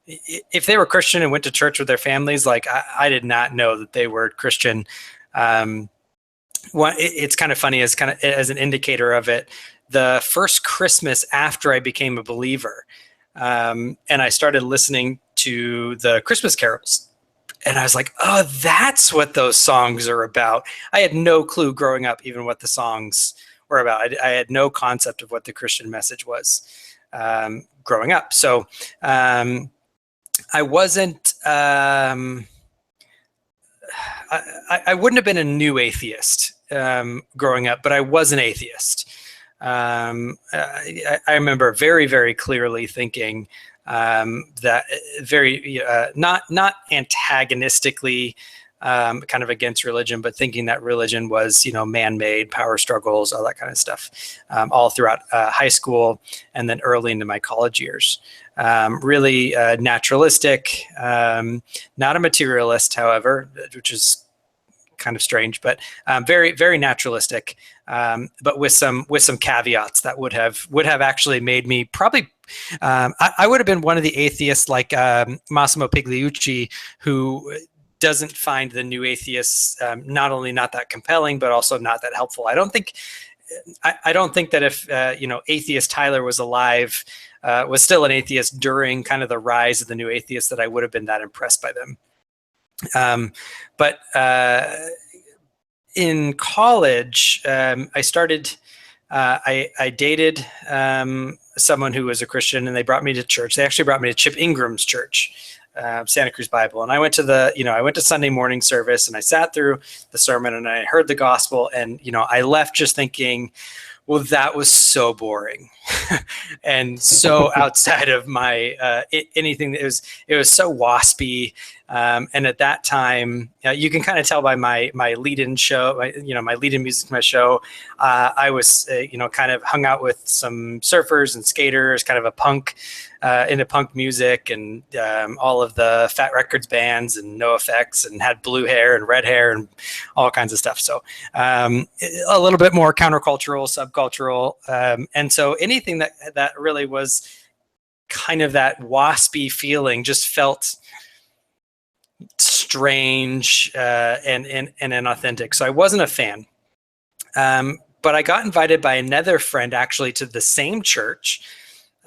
If they were Christian and went to church with their families, I did not know that they were Christian. It's kind of funny as an indicator of it. The first Christmas after I became a believer, and I started listening to the Christmas carols, and I was like, oh, that's what those songs are about. I had no clue growing up even what the songs were about. I had no concept of what the Christian message was growing up. So I wasn't I wouldn't have been a new atheist growing up, but I was an atheist. I remember very, very clearly thinking that very not antagonistically kind of against religion, but thinking that religion was man-made, power struggles, all that kind of stuff, all throughout high school and then early into my college years. Really naturalistic, not a materialist, however, which is kind of strange, but very, very naturalistic, but with some caveats that would have actually made me probably. I would have been one of the atheists like Massimo Pigliucci, who doesn't find the new atheists not only not that compelling, but also not that helpful. I don't think that if atheist Tyler was alive, was still an atheist during kind of the rise of the new atheists, that I would have been that impressed by them. But in college, I started. I dated someone who was a Christian, and they brought me to church. They actually brought me to Chip Ingram's church, Santa Cruz Bible, and I went to Sunday morning service, and I sat through the sermon, and I heard the gospel, and I left just thinking, well, that was so boring and so outside of my anything. It was so waspy. And at that time, you can kind of tell by my lead-in show, my lead-in music to my show. I was, kind of hung out with some surfers and skaters, kind of a punk, into punk music, and all of the Fat Records bands and NoFX, and had blue hair and red hair and all kinds of stuff. So a little bit more countercultural, subcultural, and so anything that really was kind of that waspy feeling just felt strange and inauthentic. So I wasn't a fan. But I got invited by another friend actually to the same church,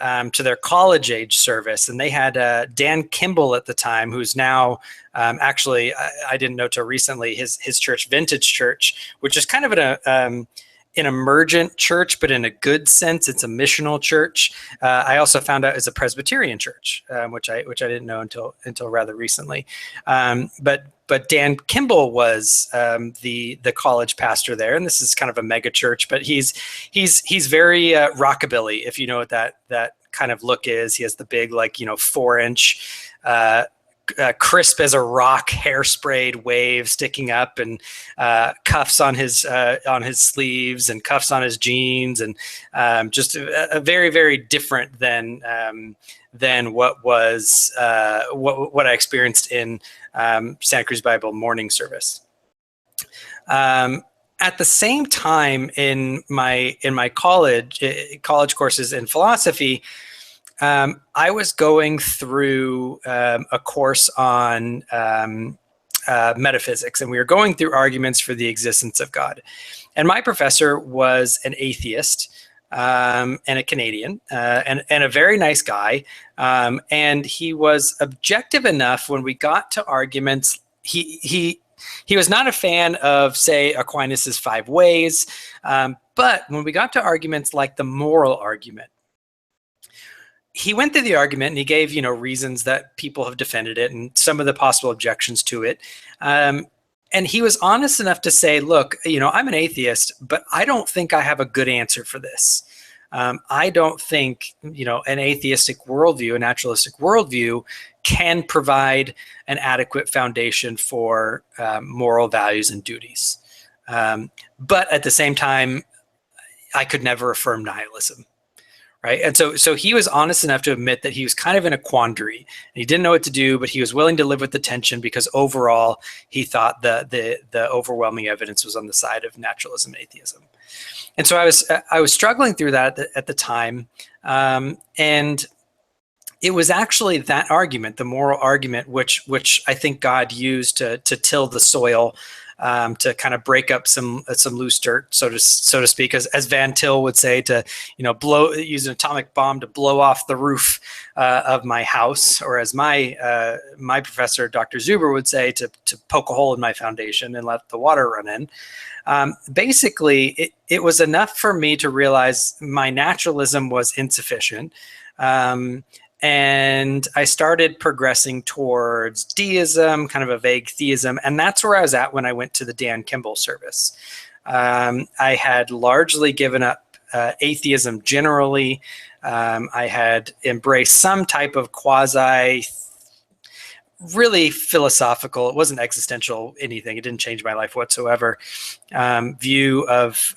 to their college age service. And they had Dan Kimball at the time, who's now actually, I didn't know till recently, his church, Vintage Church, which is kind of an emergent church, but in a good sense. It's a missional church. I also found out it's a Presbyterian church, which I didn't know until rather recently. But Dan Kimball was the college pastor there, and this is kind of a mega church. But he's very rockabilly, if you know what that kind of look is. He has the big 4-inch. Crisp as a rock, hairsprayed wave sticking up, and cuffs on his sleeves, and cuffs on his jeans, and just a very, very different than what was what I experienced in Santa Cruz Bible morning service. At the same time, in my college courses in philosophy, I was going through a course on metaphysics, and we were going through arguments for the existence of God. And my professor was an atheist and a Canadian, and a very nice guy. And he was objective enough when we got to arguments. He was not a fan of, say, Aquinas's 5 ways, but when we got to arguments like the moral argument, he went through the argument and he gave, reasons that people have defended it and some of the possible objections to it. And he was honest enough to say, look, I'm an atheist, but I don't think I have a good answer for this. I don't think, an atheistic worldview, a naturalistic worldview, can provide an adequate foundation for moral values and duties. But at the same time, I could never affirm nihilism. Right. And so he was honest enough to admit that he was kind of in a quandary, and he didn't know what to do, but he was willing to live with the tension because overall he thought the overwhelming evidence was on the side of naturalism and atheism. And so I was struggling through that at the time. And it was actually that argument, the moral argument, which I think God used to till the soil, to kind of break up some loose dirt, so to speak, as Van Til would say, to use an atomic bomb to blow off the roof of my house, or as my professor, Dr. Zuber, would say, to poke a hole in my foundation and let the water run in. Basically, it was enough for me to realize my naturalism was insufficient. And I started progressing towards deism, kind of a vague theism. And that's where I was at when I went to the Dan Kimball service. I had largely given up atheism generally. I had embraced some type of really philosophical, it wasn't existential anything, it didn't change my life whatsoever, view of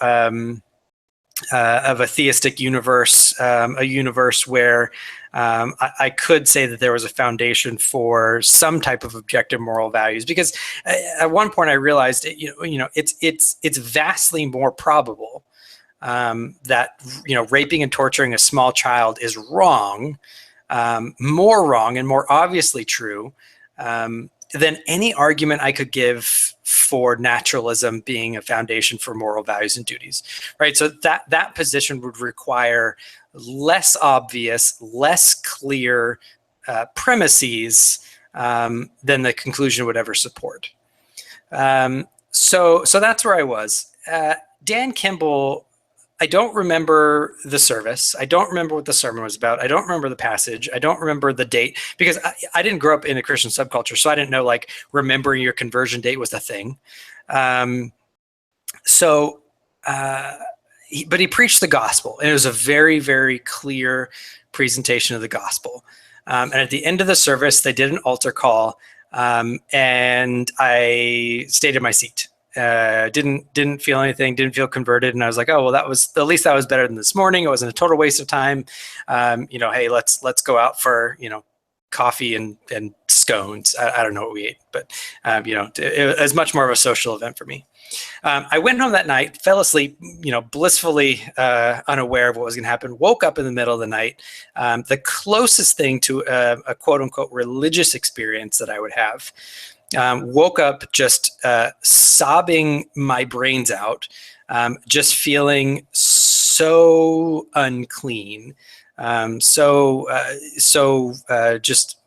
a theistic universe, a universe where I could say that there was a foundation for some type of objective moral values. Because at one point I realized, it's vastly more probable that raping and torturing a small child is wrong, more wrong and more obviously true than any argument I could give for naturalism being a foundation for moral values and duties, right? So that position would require less obvious, less clear premises than the conclusion would ever support. So that's where I was. Dan Kimball, I don't remember the service. I don't remember what the sermon was about. I don't remember the passage. I don't remember the date, because I didn't grow up in a Christian subculture, so I didn't know like remembering your conversion date was a thing. But he preached the gospel, and it was a very, very clear presentation of the gospel. And at the end of the service, they did an altar call, and I stayed in my seat. Didn't feel anything, didn't feel converted, and I was like, oh well, at least that was better than this morning. It wasn't a total waste of time. Hey, let's go out for coffee and scones. I don't know what we ate, but it was much more of a social event for me. I went home that night, fell asleep, blissfully unaware of what was going to happen. Woke up in the middle of the night. The closest thing to a quote unquote religious experience that I would have. Woke up just sobbing my brains out, just feeling so unclean, just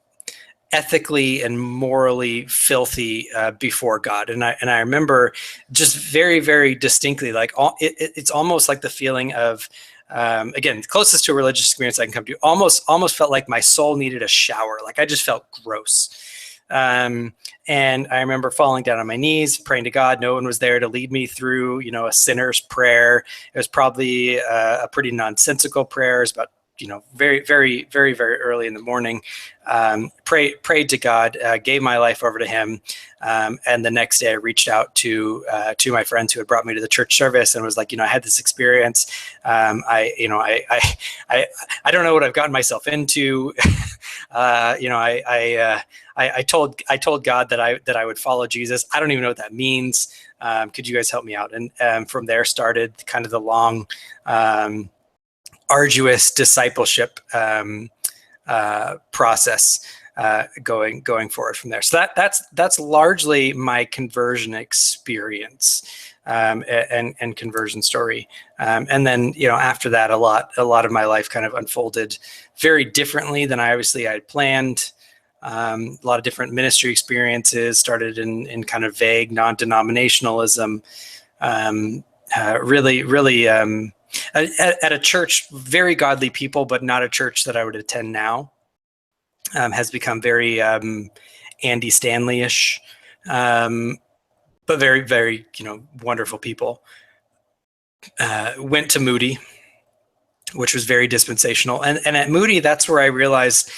ethically and morally filthy before God. And I remember just very, very distinctly, like it's almost like the feeling of, again, closest to a religious experience I can come to, almost felt like my soul needed a shower. Like I just felt gross. And I remember falling down on my knees, praying to God. No one was there to lead me through, a sinner's prayer. It was probably a pretty nonsensical prayer. It was about, very, very, very, very early in the morning. Prayed to God, gave my life over to Him. And the next day I reached out to my friends who had brought me to the church service and was like, I had this experience. I don't know what I've gotten myself into. I told God that I would follow Jesus. I don't even know what that means. Could you guys help me out? And from there started kind of the long, arduous discipleship process going forward from there. So that's largely my conversion experience and conversion story. And then after that, a lot of my life kind of unfolded very differently than I had planned. A lot of different ministry experiences, started in kind of vague non-denominationalism. Really at a church, very godly people, but not a church that I would attend now. Has become very Andy Stanley-ish, but very, very wonderful people. Went to Moody, which was very dispensational, and at Moody, that's where I realized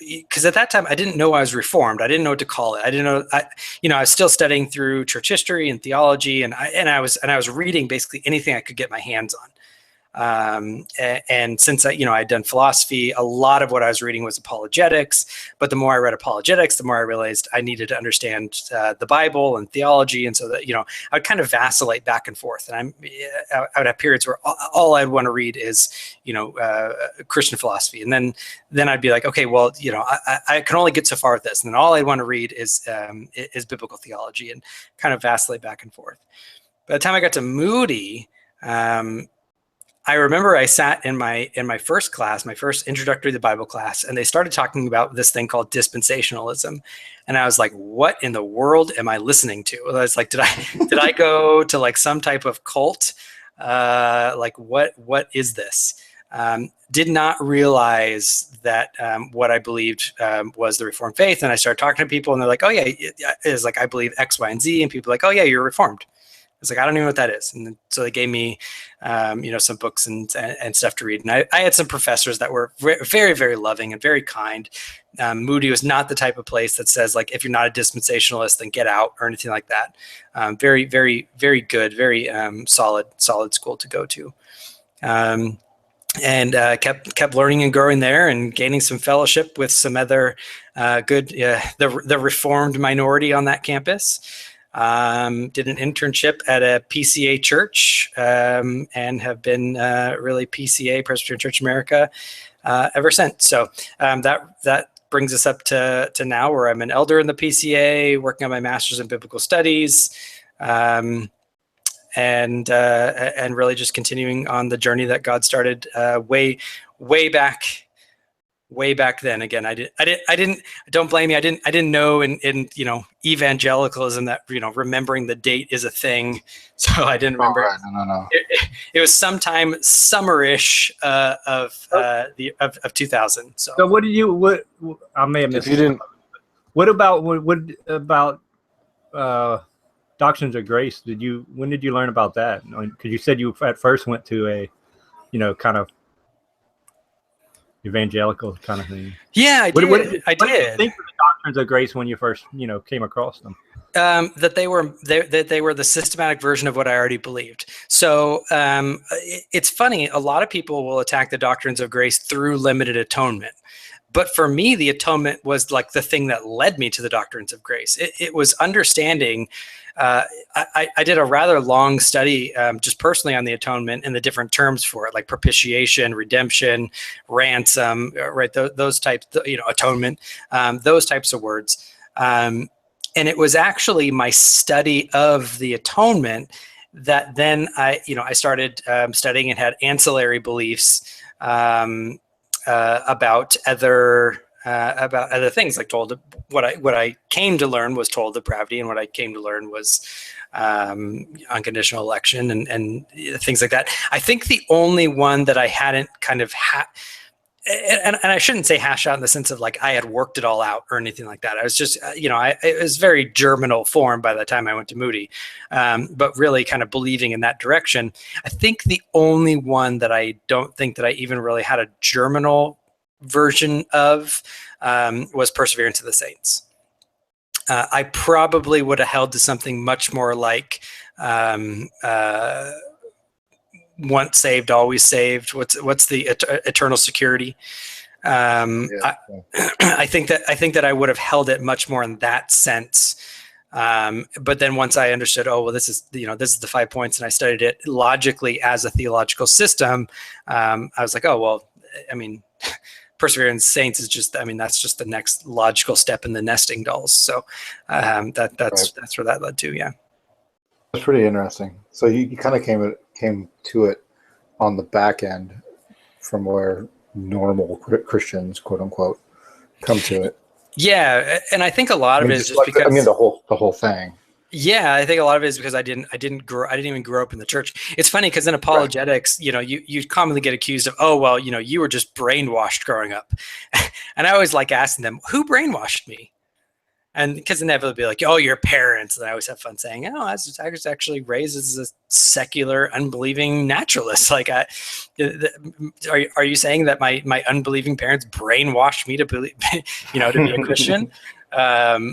because at that time I didn't know I was Reformed. I didn't know what to call it. I didn't know. I was still studying through church history and theology, and I was reading basically anything I could get my hands on. And since I'd done philosophy, a lot of what I was reading was apologetics. But the more I read apologetics, the more I realized I needed to understand the Bible and theology. And so that I would kind of vacillate back and forth. And I would have periods where all I'd want to read is Christian philosophy, and then I'd be like, okay, well, I can only get so far with this, and then all I'd want to read is biblical theology, and kind of vacillate back and forth. By the time I got to Moody, I remember I sat in my first class, my first introductory to the Bible class, and they started talking about this thing called dispensationalism. And I was like, what in the world am I listening to? I was like, did I go to like some type of cult? Like what is this? Did not realize that what I believed was the Reformed faith. And I started talking to people, and they're like, oh yeah, it's like, I believe X, Y, and Z. And people are like, oh yeah, you're Reformed. was like, I don't even know what that is. And so they gave me, some books and stuff to read. And I had some professors that were very, very loving and very kind. Moody was not the type of place that says, like, if you're not a dispensationalist, then get out or anything like that. Very, very, very good, very solid school to go to. And kept learning and growing there and gaining some fellowship with some other the Reformed minority on that campus. Did an internship at a PCA church and have been really PCA, Presbyterian Church America, ever since. So that brings us up to now, where I'm an elder in the PCA, working on my master's in biblical studies, and really just continuing on the journey that God started way back then. Again, don't blame me. I didn't know in evangelicalism that, remembering the date is a thing. So I didn't remember. Right. No. It was sometime summerish of 2000. So what do you, I may have missed. If you didn't, What about Doctrines of Grace? When did you learn about that? Because you said you at first went to a, kind of evangelical kind of thing. Yeah, I did. What did you think of the Doctrines of Grace when you first, came across them? That they were the systematic version of what I already believed. So it's funny. A lot of people will attack the Doctrines of Grace through limited atonement. But for me, the atonement was like the thing that led me to the Doctrines of Grace. It was understanding. I did a rather long study just personally on the atonement and the different terms for it, like propitiation, redemption, ransom, right? Those types, atonement, those types of words. And it was actually my study of the atonement that then I started studying and had ancillary beliefs about other things, like what I came to learn was total depravity, and what I came to learn was unconditional election and things like that. I think the only one that I hadn't kind of and I shouldn't say hash out in the sense of like I had worked it all out or anything like that. I was just, it was very germinal form by the time I went to Moody, but really kind of believing in that direction. I think the only one that I don't think that I even really had a germinal version of was Perseverance of the Saints. I probably would have held to something much more like once saved, always saved. What's the eternal security? I think that I would have held it much more in that sense. But then once I understood, this is the 5 points, and I studied it logically as a theological system, I was like, Perseverance Saints is just, that's just the next logical step in the nesting dolls. So that's where that led to. Yeah. That's pretty interesting. So you kind of came to it on the back end from where normal Christians, quote unquote, come to it. Yeah, and I think a lot of it is just because the whole thing. Yeah, I think a lot of it is because I didn't even grow up in the church. It's funny because in apologetics, you commonly get accused of, you were just brainwashed growing up, and I always like asking them, who brainwashed me? And because inevitably be like, your parents. And I always have fun saying, I was actually raised as a secular, unbelieving naturalist. Like, are you saying that my unbelieving parents brainwashed me to believe, to be a Christian?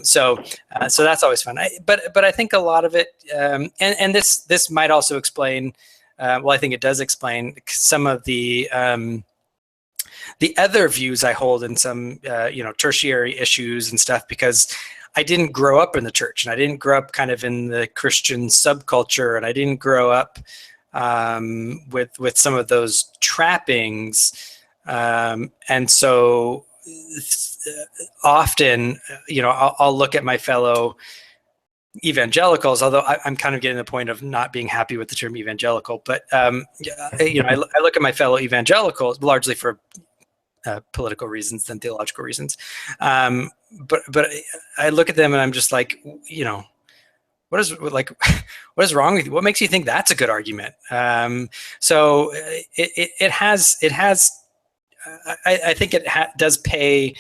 So that's always fun. But I think a lot of it, and this might also explain. I think it does explain some of the other views I hold in some, tertiary issues and stuff, because I didn't grow up in the church, and I didn't grow up kind of in the Christian subculture, and I didn't grow up with some of those trappings, and so often, I'll look at my fellow evangelicals, although I'm kind of getting to the point of not being happy with the term evangelical, but I look at my fellow evangelicals largely for political reasons than theological reasons. But I look at them and I'm just like, what is wrong with you? What makes you think that's a good argument? So it has, I think it does pay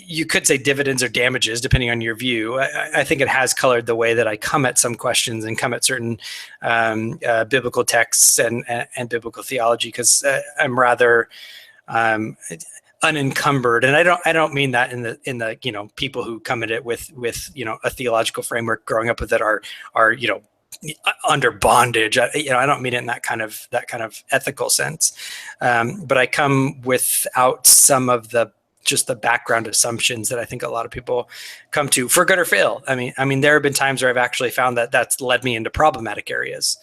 you could say dividends or damages, depending on your view. I think it has colored the way that I come at some questions and come at certain biblical texts and biblical theology, because I'm rather unencumbered, and I don't mean that in the people who come at it with a theological framework growing up with it are under bondage. I don't mean it in that kind of ethical sense, but I come without some of the background assumptions that I think a lot of people come to, for good or fail. I mean, there have been times where I've actually found that that's led me into problematic areas.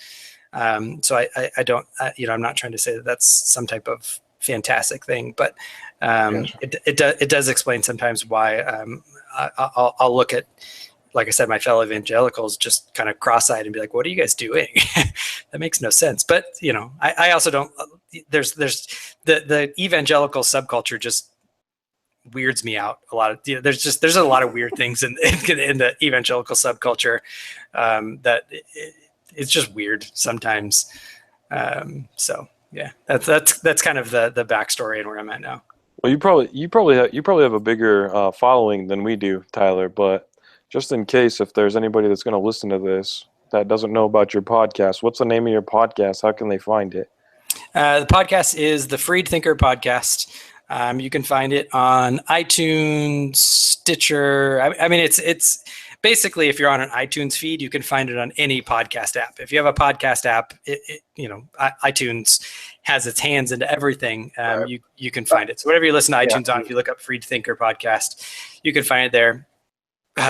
So I don't, I'm not trying to say that that's some type of fantastic thing, but it does explain sometimes why I'll look at, like I said, my fellow evangelicals just kind of cross-eyed and be like, what are you guys doing? That makes no sense. But, I also don't, there's the evangelical subculture just weirds me out a lot. There's a lot of weird things in the evangelical subculture that it's just weird sometimes. So yeah, that's kind of the backstory and where I'm at now. Well, you probably have a bigger following than we do, Tyler. But just in case, if there's anybody that's going to listen to this that doesn't know about your podcast, what's the name of your podcast? How can they find it? The podcast is the Freed Thinker Podcast. You can find it on iTunes, Stitcher. I mean, it's basically, if you're on an iTunes feed, you can find it on any podcast app. If you have a podcast app, iTunes has its hands into everything. You can find it. So whatever you listen to iTunes on, if you look up Freed Thinker Podcast, you can find it there.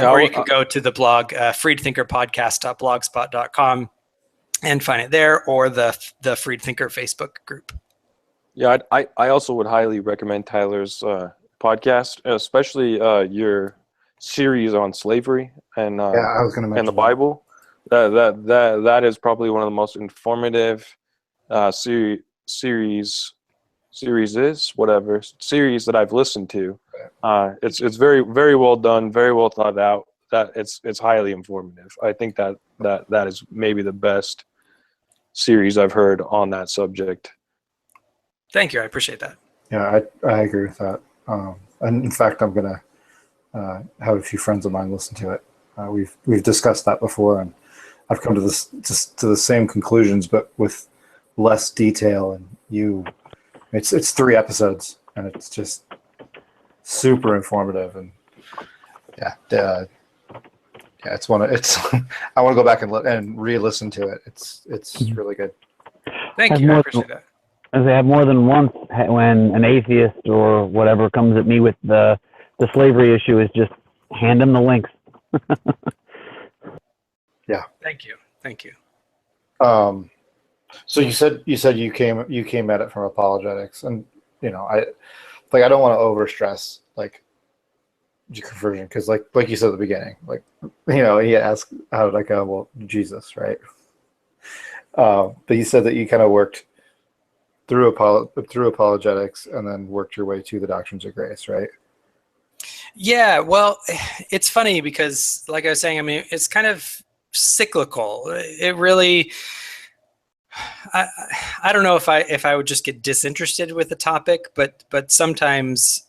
Or you can go to the blog, freedthinkerpodcast.blogspot.com, and find it there, or the Freed Thinker Facebook group. Yeah, I also would highly recommend Tyler's podcast, especially your series on slavery and I was going to mention and the Bible. That is probably one of the most informative series that I've listened to. It's very, very well done, very well thought out. That it's highly informative. I think that is maybe the best series I've heard on that subject. Thank you. I appreciate that. Yeah, I agree with that. And in fact, I'm gonna have a few friends of mine listen to it. We've discussed that before, and I've come to the same conclusions, but with less detail. And it's 3 episodes, and it's just super informative. And it's I want to go back and re-listen to it. It's really good. Thank you. I appreciate that. As I have more than once when an atheist or whatever comes at me with the slavery issue, is just hand them the links. Yeah. Thank you. So you said you came at it from apologetics, and I don't want to overstress like conversion, because like you said at the beginning, he asked, how did I go? Well, Jesus, right? But you said that you kind of worked through apologetics and then worked your way to the doctrines of grace, right? Yeah, well, it's funny because, like I was saying, I mean, it's kind of cyclical. It really, I don't know if I would just get disinterested with the topic, but sometimes,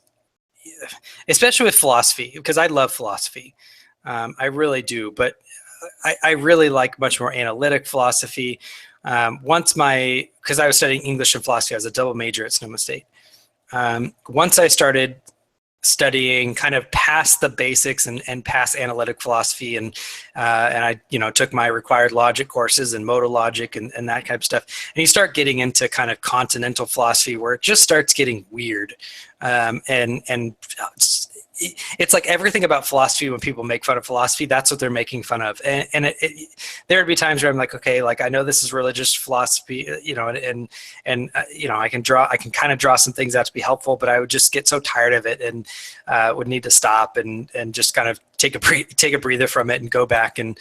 especially with philosophy, because I love philosophy, I really do. But I really like much more analytic philosophy. Because I was studying English and philosophy, I was a double major at Sonoma State. Once I started studying kind of past the basics and past analytic philosophy, and I took my required logic courses and modal logic and that kind of stuff, and you start getting into kind of continental philosophy where it just starts getting weird, and it's like everything about philosophy, when people make fun of philosophy, that's what they're making fun of. And there would be times where I'm like, okay, like I know this is religious philosophy, and I can kind of draw some things out to be helpful, but I would just get so tired of it and would need to stop and just kind of take a breather from it and go back and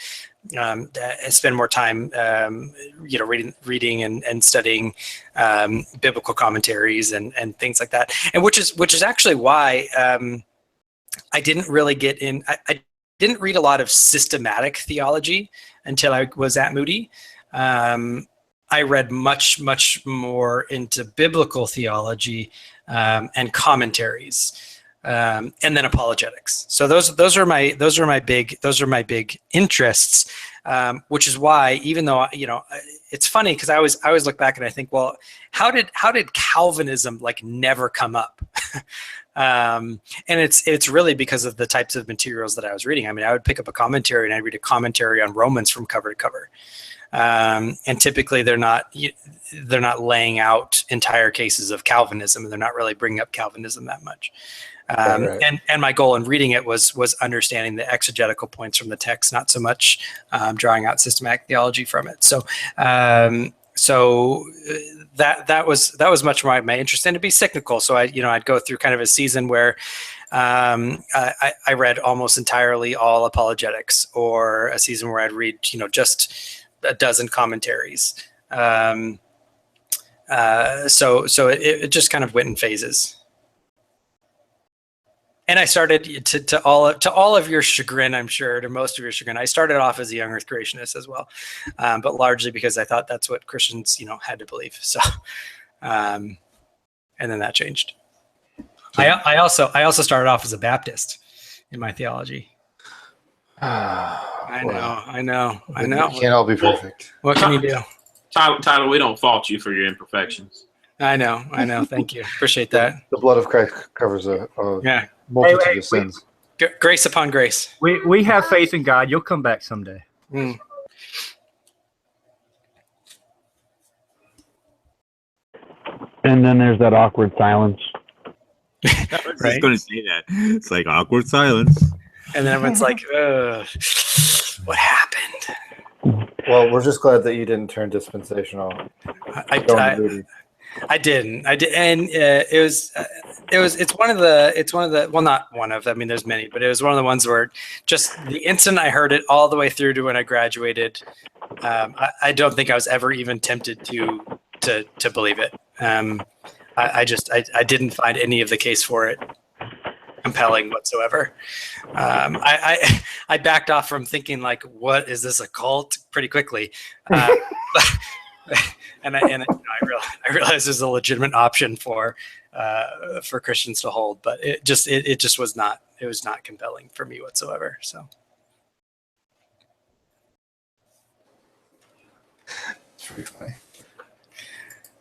spend more time, reading and studying biblical commentaries and things like that. And which is actually why I didn't really get in. I didn't read a lot of systematic theology until I was at Moody. I read much more into biblical theology and commentaries. and then apologetics. So those are my big interests, which is why, even though it's funny because I always look back and I think, well, how did Calvinism like never come up? And it's really because of the types of materials that I was reading. I mean, I would pick up a commentary and I'd read a commentary on Romans from cover to cover. And typically they're not laying out entire cases of Calvinism, and they're not really bringing up Calvinism that much. Right. And my goal in reading it was understanding the exegetical points from the text, not so much drawing out systematic theology from it. So that was much more my interest, and to be cyclical. So I'd go through kind of a season where I read almost entirely all apologetics, or a season where I'd read just a dozen commentaries. So it just kind of went in phases. And I started to all of your chagrin, I'm sure, to most of your chagrin, I started off as a young Earth creationist as well, but largely because I thought that's what Christians, had to believe. So, and then that changed. I also started off as a Baptist in my theology. I know. We can't all be perfect. What can you do? Tyler, we don't fault you for your imperfections. I know. Thank you. Appreciate that. The blood of Christ covers a multitude of sins. Grace upon grace. We have faith in God. You'll come back someday. And then there's that awkward silence. I was just going to say that. It's like awkward silence. And then everyone's like, what happened? Well, we're just glad that you didn't turn dispensational. I didn't, and it's one of the, well, not one of, I mean, there's many, but it was one of the ones where just the instant I heard it all the way through to when I graduated, I don't think I was ever even tempted to believe it. I didn't find any of the case for it compelling whatsoever. I backed off from thinking like, what is this, a cult, pretty quickly. And I realized there's a legitimate option for Christians to hold, but it just was not compelling for me whatsoever. So it's pretty funny.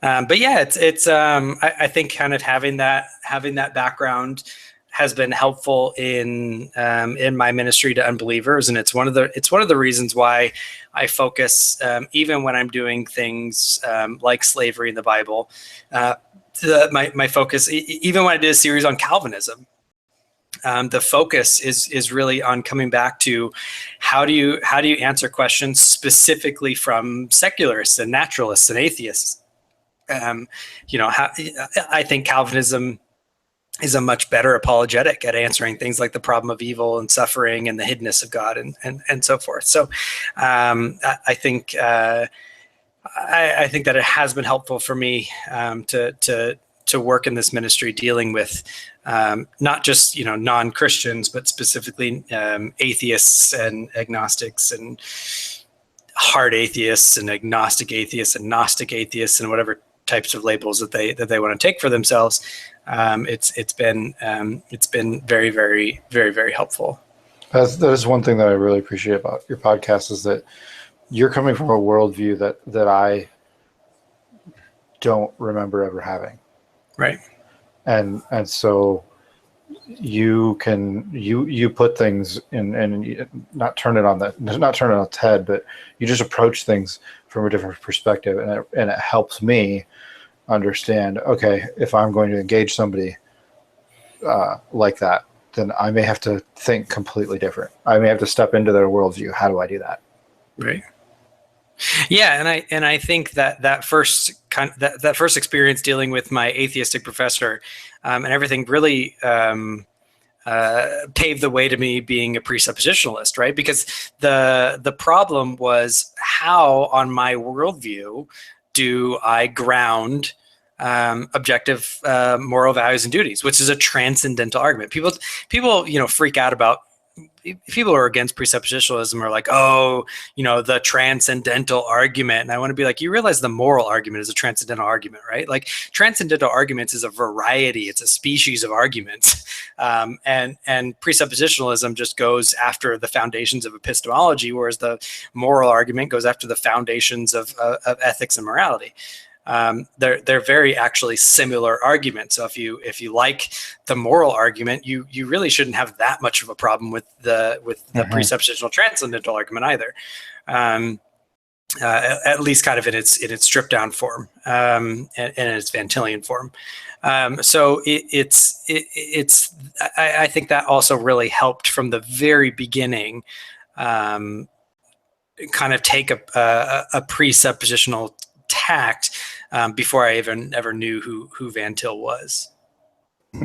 But yeah, it's I think kind of having that background has been helpful in my ministry to unbelievers, and it's one of the reasons why I focus, even when I'm doing things like slavery in the Bible. My focus, even when I did a series on Calvinism, the focus is really on coming back to how do you answer questions specifically from secularists and naturalists and atheists. I think Calvinism is a much better apologetic at answering things like the problem of evil and suffering and the hiddenness of God and so forth. So I think that it has been helpful for me to work in this ministry dealing with not just non-Christians, but specifically atheists and agnostics and hard atheists and agnostic atheists and Gnostic atheists and whatever types of labels that they want to take for themselves. It's been very, very, very, very helpful. That is one thing that I really appreciate about your podcast, is that you're coming from a worldview that I don't remember ever having. Right. And so you put things in, and not turn it on its head, but you just approach things from a different perspective, and it helps me understand, okay, if I'm going to engage somebody like that, then I may have to think completely different. I may have to step into their worldview. How do I do that? Right. Yeah, and I think that first experience dealing with my atheistic professor and everything really paved the way to me being a presuppositionalist, right? Because the problem was, how on my worldview do I ground objective moral values and duties, which is a transcendental argument. People freak out about people who are against presuppositionalism are like, oh, the transcendental argument. And I want to be like, you realize the moral argument is a transcendental argument, right? Like transcendental arguments is a variety. It's a species of arguments. And presuppositionalism just goes after the foundations of epistemology, whereas the moral argument goes after the foundations of ethics and morality. They're very actually similar arguments. So if you like the moral argument, you really shouldn't have that much of a problem with the presuppositional transcendental argument either. At least kind of in its stripped down form, and in its Van Tillian form. So I think that also really helped from the very beginning, kind of take a presuppositional tact before I even ever knew who Van Til was,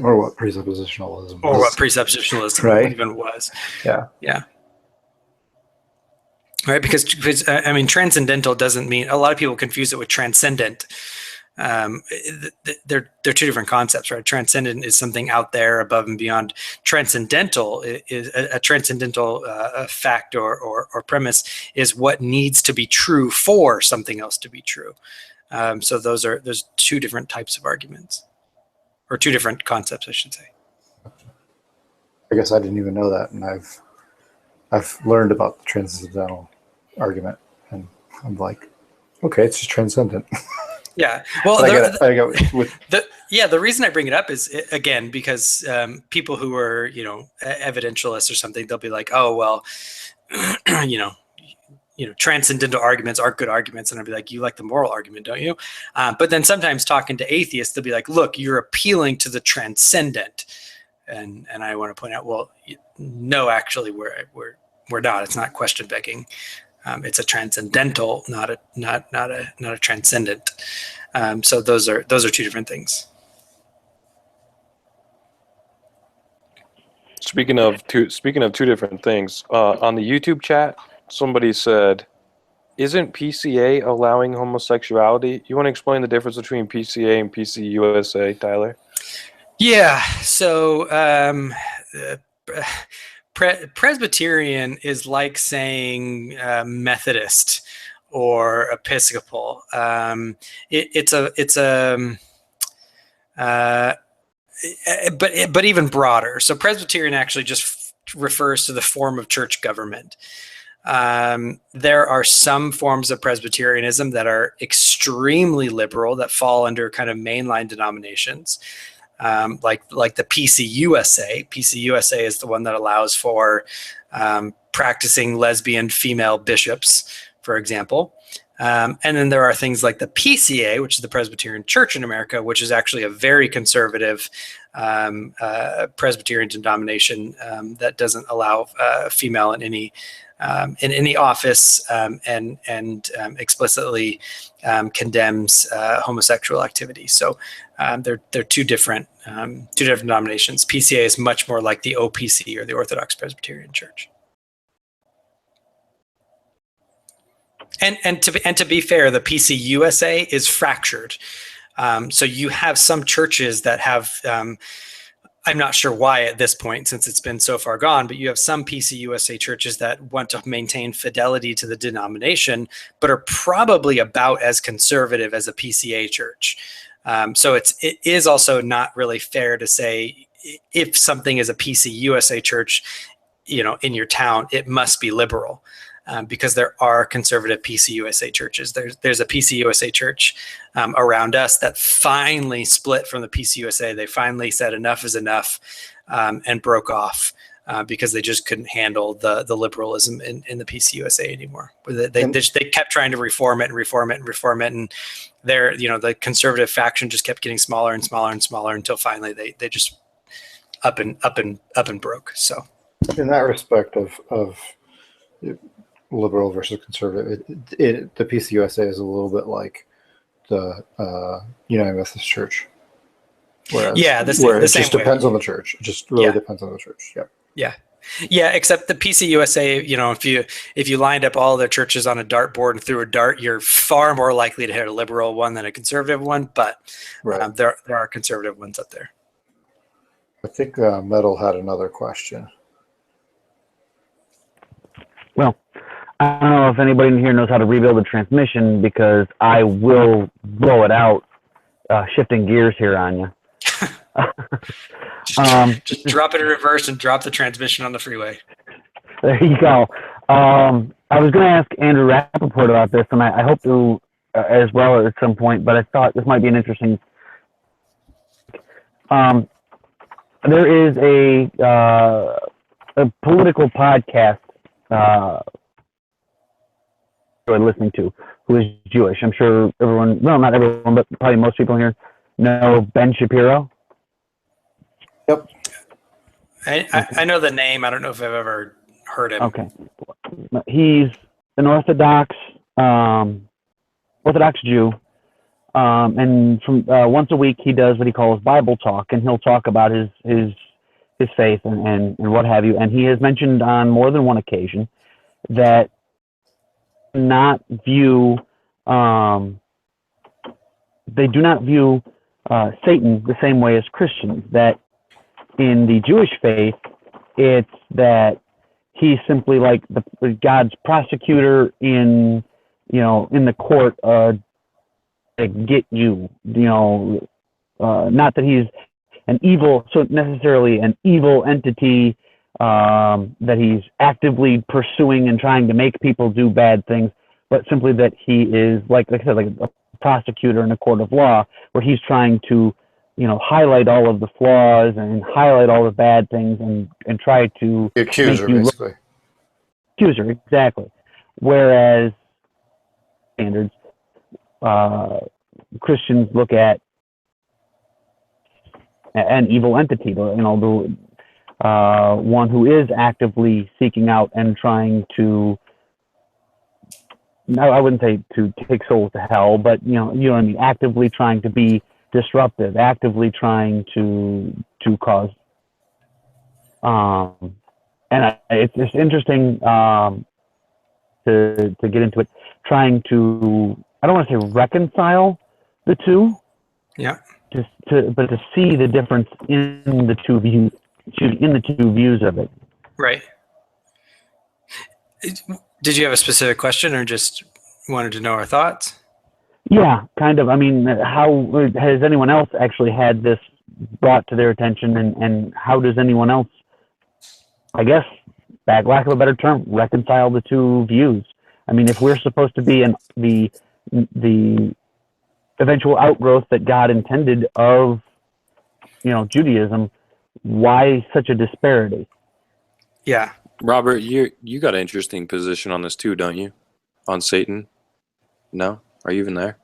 or what presuppositionalism or what presuppositionalism even was. Yeah. Right, because I mean, transcendental doesn't mean, a lot of people confuse it with transcendent. They're two different concepts, right? Transcendent is something out there, above and beyond. Transcendental is a transcendental fact or premise is what needs to be true for something else to be true. So there's two different types of arguments, or two different concepts, I should say. I guess I didn't even know that, and I've learned about the transcendental argument, and I'm like, okay, it's just transcendent. Yeah. Well, the reason I bring it up is, again, because people who are, evidentialists or something, they'll be like, oh, well, transcendental arguments aren't good arguments. And I'll be like, you like the moral argument, don't you? But then sometimes talking to atheists, they'll be like, look, you're appealing to the transcendent. And I want to point out, well, no, actually, we're not. It's not question begging. It's a transcendental, not a transcendent. So those are two different things. Speaking of two different things, on the YouTube chat, somebody said, "Isn't PCA allowing homosexuality?" You want to explain the difference between PCA and PCUSA, Tyler? Yeah. So Presbyterian is like saying Methodist or Episcopal. But even broader. So Presbyterian actually just refers to the form of church government. There are some forms of Presbyterianism that are extremely liberal, that fall under kind of mainline denominations. Like the PCUSA. PCUSA is the one that allows for practicing lesbian female bishops, for example. And then there are things like the PCA, which is the Presbyterian Church in America, which is actually a very conservative Presbyterian denomination that doesn't allow female in any office, and explicitly condemns homosexual activity. So they're two different denominations. PCA is much more like the OPC, or the Orthodox Presbyterian Church. And to be fair, the PCUSA is fractured. So you have some churches that have, I'm not sure why at this point, since it's been so far gone, but you have some PCUSA churches that want to maintain fidelity to the denomination, but are probably about as conservative as a PCA church. So it is also not really fair to say, if something is a PCUSA church, in your town, it must be liberal. Because there are conservative PCUSA churches. There's a PCUSA church around us that finally split from the PCUSA. They finally said enough is enough, and broke off because they just couldn't handle the liberalism in the PCUSA anymore. They kept trying to reform it, and the conservative faction just kept getting smaller and smaller and smaller until finally they just up and broke. So in that respect of liberal versus conservative, the PCUSA is a little bit like the United Methodist Church. Whereas, the it same just way. Depends on the church. It just really depends on the church. Yeah. Except the PCUSA, if you lined up all their churches on a dartboard and threw a dart, you're far more likely to hit a liberal one than a conservative one. But there are conservative ones up there. I think Metal had another question. I don't know if anybody in here knows how to rebuild a transmission, because I will blow it out, shifting gears here on you. Just drop it in reverse and drop the transmission on the freeway. There you go. I was going to ask Andrew Rappaport about this, and I hope to as well at some point, but I thought this might be an interesting. There is a political podcast I'm listening to who is Jewish. I'm sure everyone, no, not everyone, but probably most people here know Ben Shapiro. Yep. I know the name. I don't know if I've ever heard him. Okay. He's an Orthodox Jew, and from once a week he does what he calls Bible talk, and he'll talk about his faith and what have you. And he has mentioned on more than one occasion that not view they do not view Satan the same way as Christians. That in the Jewish faith, it's that he's simply like God's prosecutor in the court to get you. Not that he's an evil, so necessarily an evil entity that he's actively pursuing and trying to make people do bad things, but simply that he is like I said, like a prosecutor in a court of law, where he's trying to highlight all of the flaws and highlight all the bad things and try to the accuser, basically. Accuser, exactly. Whereas standards, Christians look at an evil entity, the one who is actively seeking out and trying to. No, I wouldn't say to take souls to hell, but you know what I mean. Actively trying to be disruptive, actively trying to cause. And it's just interesting to get into it. Trying to, I don't want to say reconcile the two. Yeah. But to see the difference in the two views, of it. Right. Did you have a specific question, or just wanted to know our thoughts? Yeah, kind of. I mean, how has anyone else actually had this brought to their attention, and how does anyone else, I guess, back lack of a better term, reconcile the two views? I mean, if we're supposed to be the eventual outgrowth that God intended of, Judaism, why such a disparity? Yeah. Robert, you got an interesting position on this too, don't you? On Satan? No? Are you even there?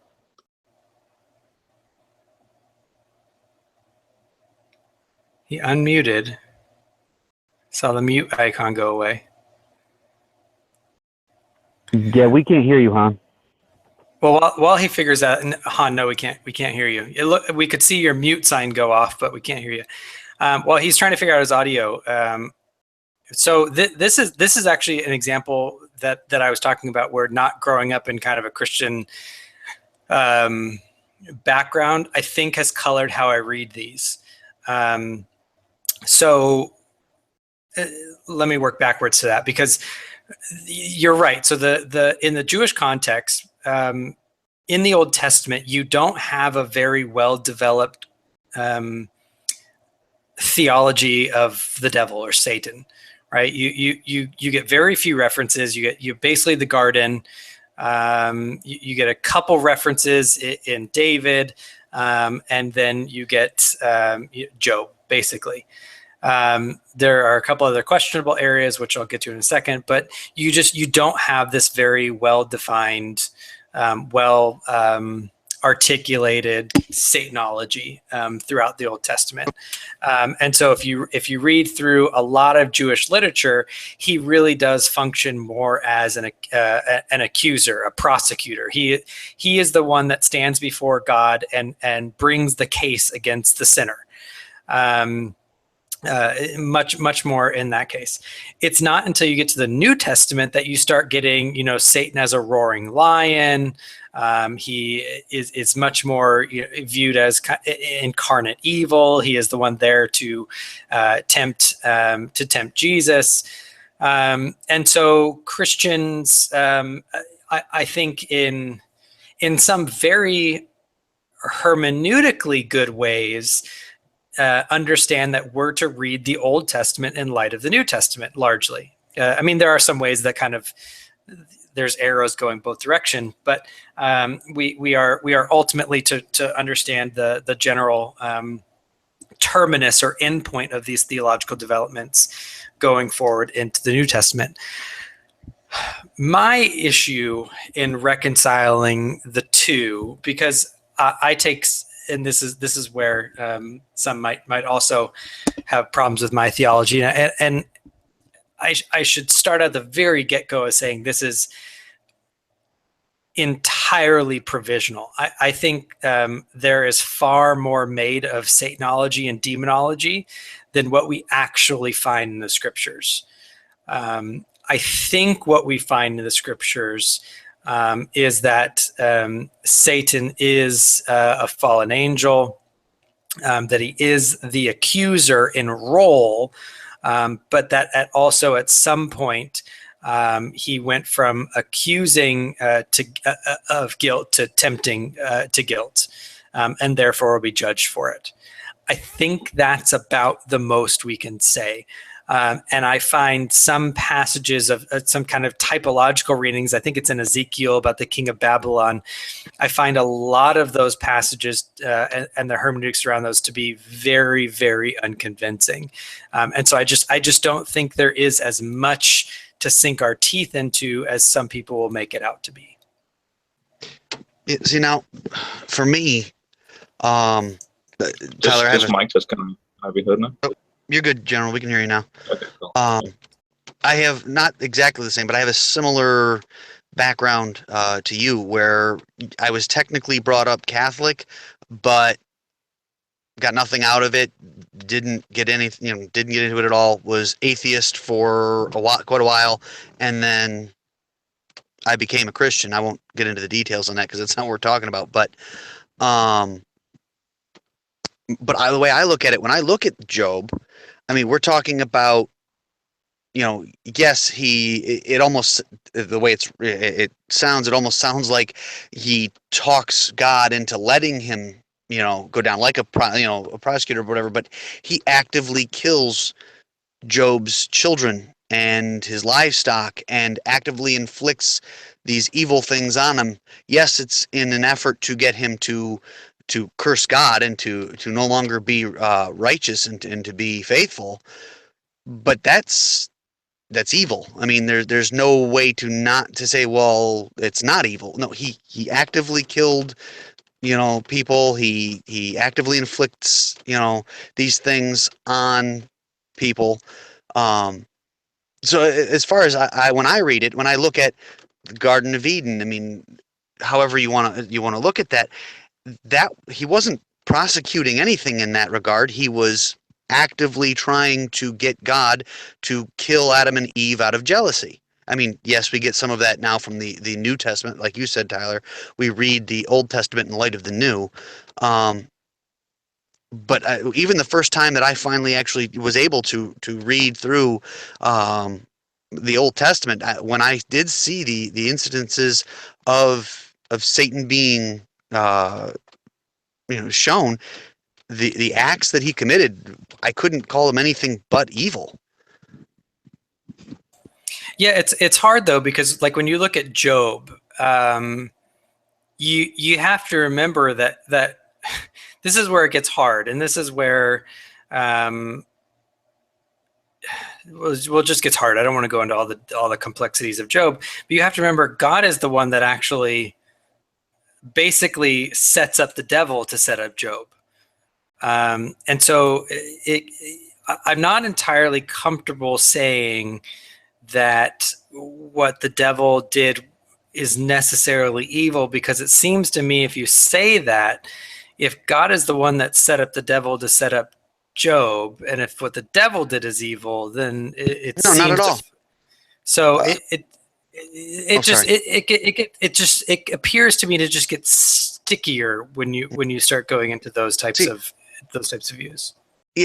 He unmuted. Saw the mute icon go away. Yeah, we can't hear you, Han. Well, while he figures out, Han, no, we can't hear you. We could see your mute sign go off, but we can't hear you. While he's trying to figure out his audio. So this is actually an example that I was talking about, where not growing up in kind of a Christian background, I think, has colored how I read these. So let me work backwards to that, because you're right. So in the Jewish context, in the Old Testament, you don't have a very well developed theology of the devil or Satan. Right, you get very few references. You basically the garden. You get a couple references in David, and then you get Job. Basically, there are a couple other questionable areas, which I'll get to in a second. But you don't have this very well defined, articulated Satanology throughout the Old Testament, and so if you read through a lot of Jewish literature, he really does function more as an accuser, a prosecutor. He is the one that stands before God and brings the case against the sinner. Much more in that case. It's not until you get to the New Testament that you start getting, Satan as a roaring lion. He is much more viewed as incarnate evil. He is the one there to tempt Jesus. And so Christians, I think in some very hermeneutically good ways, understand that we're to read the Old Testament in light of the New Testament largely. I mean, there are some ways that kind of there's arrows going both direction, but we are ultimately to understand the general terminus or endpoint of these theological developments going forward into the New Testament. My issue in reconciling the two, because I take, and this is where some might also have problems with my theology, and I should start at the very get-go as saying this is entirely provisional. I think there is far more made of Satanology and demonology than what we actually find in the scriptures. I think what we find in the scriptures is that Satan is a fallen angel, that he is the accuser in role, but that also at some point he went from accusing of guilt to tempting to guilt, and therefore will be judged for it. I think that's about the most we can say. And I find some passages of some kind of typological readings. I think it's in Ezekiel about the king of Babylon. I find a lot of those passages and the hermeneutics around those to be very, very unconvincing. And so I just don't think there is as much to sink our teeth into as some people will make it out to be. See, now, for me, Tyler, this mic just kind of, have you heard now? Oh, you're good, General. We can hear you now. Okay, cool. I have not exactly the same, but I have a similar background to you, where I was technically brought up Catholic, but got nothing out of it. Didn't get anything, didn't get into it at all. Was atheist for quite a while, and then I became a Christian. I won't get into the details on that because that's not what we're talking about. But the way I look at it, when I look at Job, I mean, we're talking about, yes, it almost, the way it almost sounds like he talks God into letting him, go down like a prosecutor or whatever, but he actively kills Job's children and his livestock and actively inflicts these evil things on him. Yes, it's in an effort to get him to curse God and to no longer be righteous and to be faithful, but that's evil. I mean, there's no way to say, well, it's not evil. No, he actively killed people. He actively inflicts these things on people. So as far as when I read it, when I look at the Garden of Eden, I mean, however you want to look at that he wasn't prosecuting anything in that regard. He was actively trying to get God to kill Adam and Eve out of jealousy. I mean, yes, we get some of that now from the New Testament. Like you said, Tyler, we read the Old Testament in light of the New. But even the first time that I finally actually was able to read through the Old Testament, when I did see the incidences of Satan being shown, the acts that he committed, I couldn't call them anything but evil. Yeah, it's hard though, because like when you look at Job, you have to remember that this is where it gets hard, and this is where well, it just gets hard. I don't want to go into all the complexities of Job, but you have to remember God is the one that actually basically sets up the devil to set up Job. And so I'm not entirely comfortable saying that what the devil did is necessarily evil, because it seems to me if you say that, if God is the one that set up the devil to set up Job, and if what the devil did is evil, then it no, seems not at all. So it appears to me to just get stickier when you start going into those types of views.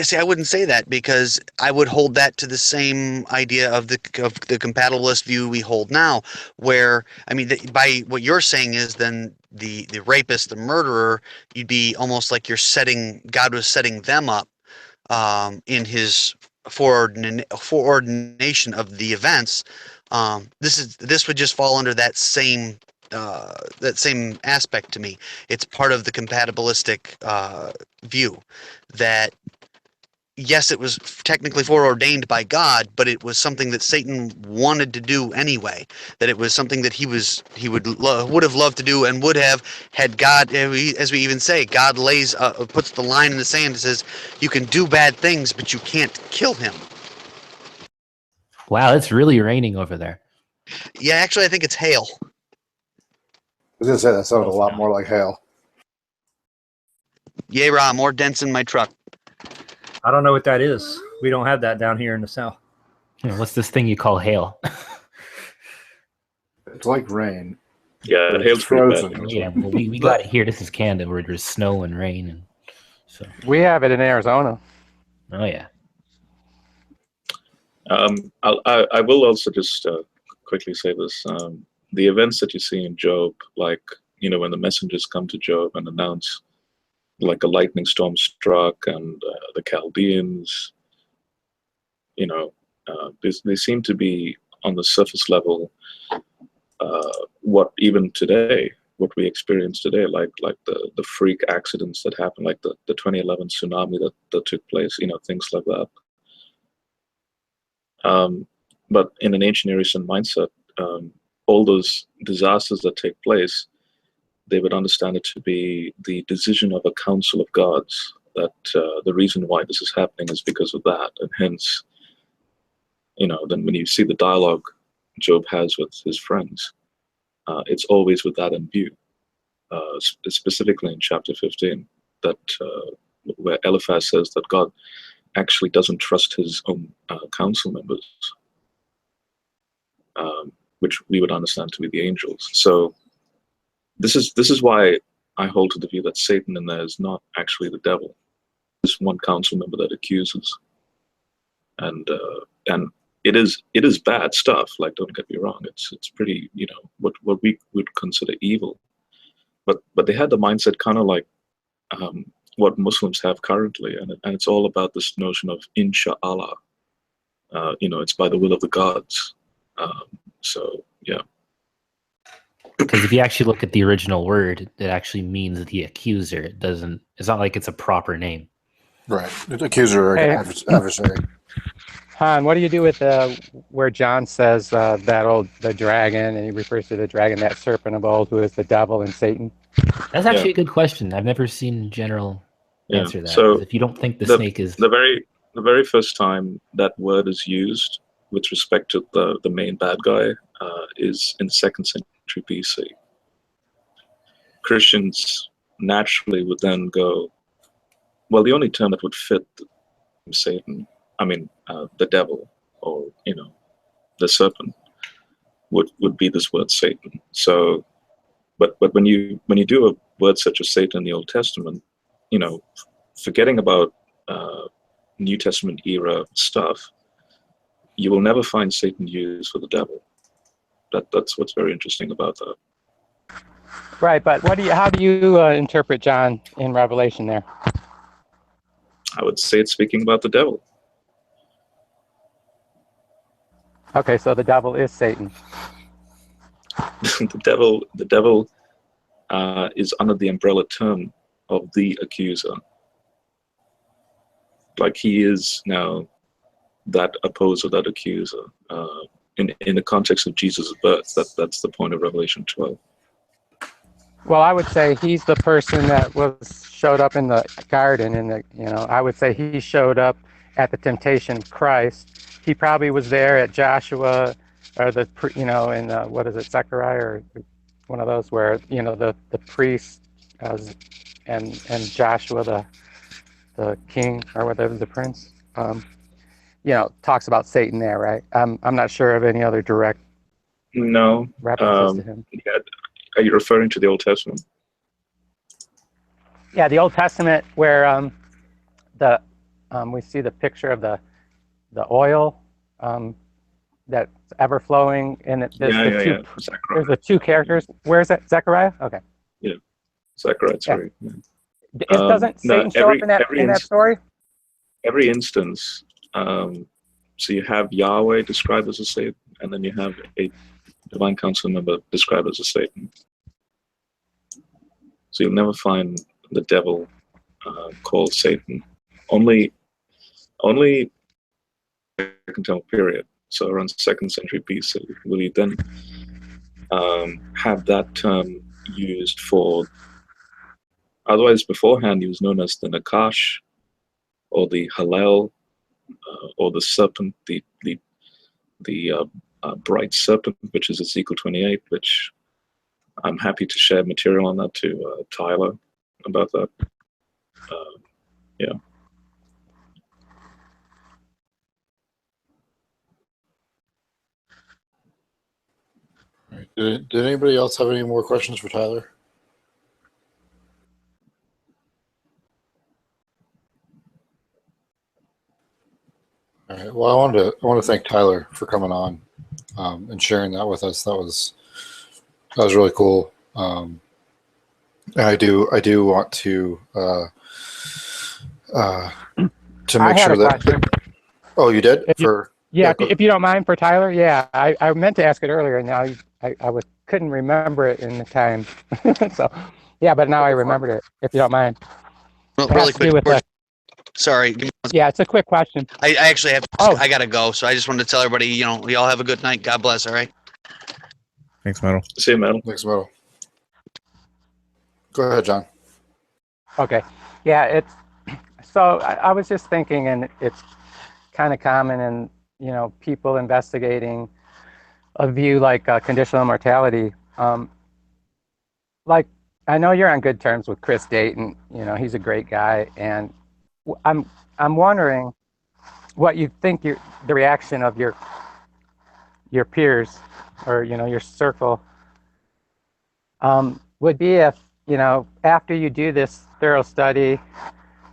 See, I wouldn't say that because I would hold that to the same idea of the compatibilist view we hold now, where I mean, by what you're saying is then the rapist, the murderer, you'd be almost like God was setting them up in His foreordination of the events. This would just fall under that same aspect to me. It's part of the compatibilistic view that. Yes, it was technically foreordained by God, but it was something that Satan wanted to do anyway. That it was something that he would have loved to do and would have had God, as we even say, God puts the line in the sand and says, you can do bad things, but you can't kill him. Wow, it's really raining over there. Yeah, actually, I think it's hail. I was going to say that sounded a lot more like hail. Yay, Ra, more dents in my truck. I don't know what that is. We don't have that down here in the South. What's this thing you call hail? It's like rain. Yeah, hail's frozen. Yeah, well, we got it here. This is Canada, where there's snow and rain, and so we have it in Arizona. Oh yeah. I will also just quickly say this: the events that you see in Job, like when the messengers come to Job and announce, like a lightning storm struck, and the Chaldeans, they seem to be on the surface level. What even today, what we experience today, like the freak accidents that happened, like the 2011 tsunami that took place, things like that. But in an ancient Near Eastern mindset, all those disasters that take place, they would understand it to be the decision of a council of gods, that the reason why this is happening is because of that. And hence, then when you see the dialogue Job has with his friends, it's always with that in view. Specifically in chapter 15, that where Eliphaz says that God actually doesn't trust his own council members, which we would understand to be the angels. So this is why I hold to the view that Satan in there is not actually the devil. There's one council member that accuses, and it is bad stuff. Like, don't get me wrong, it's pretty, what we would consider evil, but they had the mindset kind of like what Muslims have currently, and it's all about this notion of inshallah. It's by the will of the gods. So yeah. Because if you actually look at the original word, it actually means the accuser. It's not like it's a proper name. Right. Accuser or adversary. Han, what do you do with where John says the dragon, and he refers to the dragon, that serpent of old, who is the devil and Satan? That's actually a good question. I've never seen general answer that. So if you don't think the snake is the very first time that word is used with respect to the main bad guy is in the 2nd century BC. Christians naturally would then go, well, the only term that would fit Satan, the devil, or the serpent, would be this word Satan. So, but when you do a word such as Satan in the Old Testament, forgetting about New Testament era stuff, you will never find Satan used for the devil. That's what's very interesting about that. Right, but how do you interpret John in Revelation there? I would say it's speaking about the devil. Okay, so the devil is Satan. The devil is under the umbrella term of the accuser. Like, he is now that opposer, that accuser. In the context of Jesus' birth, that's the point of Revelation 12. Well, I would say he's the person that showed up in the garden, I would say he showed up at the temptation of Christ. He probably was there at Joshua, or in what is it, Zechariah, or one of those where the priest and Joshua the king, or whatever, the prince, talks about Satan there, right? I'm not sure of any other direct references to him. Yeah. Are you referring to the Old Testament? Yeah, the Old Testament where the we see the picture of the oil that's ever flowing, and there's the two characters. Where is that? Zechariah? Okay. Yeah, Zechariah's right. Yeah. Doesn't Satan show up in that story? Every instance. So you have Yahweh described as a Satan, and then you have a divine council member described as a Satan. So you'll never find the devil called Satan. Only Second Temple period. So around 2nd century BC, will you then have that term used for? Otherwise, beforehand, he was known as the Nakash, or the Hallel, or the serpent, the bright serpent, which is Ezekiel 28, which I'm happy to share material on that to Tyler about that. Yeah. Did anybody else have any more questions for Tyler? All right. Well, I want to thank Tyler for coming on and sharing that with us. That was really cool. And I do want to make sure that. Oh, you did? If you don't mind, for Tyler. Yeah, I meant to ask it earlier, and now I couldn't remember it in the time. So, yeah, but now I remembered it. If you don't mind. Well, really quick. Sorry. Yeah, it's a quick question. I actually have. I gotta go, so I just wanted to tell everybody. Y'all have a good night. God bless. All right. Thanks, Metal. See you, Metal. Thanks, Metal. Go ahead, John. Okay. Yeah, so I was just thinking, and it's kind of common in people investigating a view like conditional immortality. Like, I know you're on good terms with Chris Dayton. He's a great guy, and I'm wondering what you think the reaction of your peers, or your circle, would be if after you do this thorough study,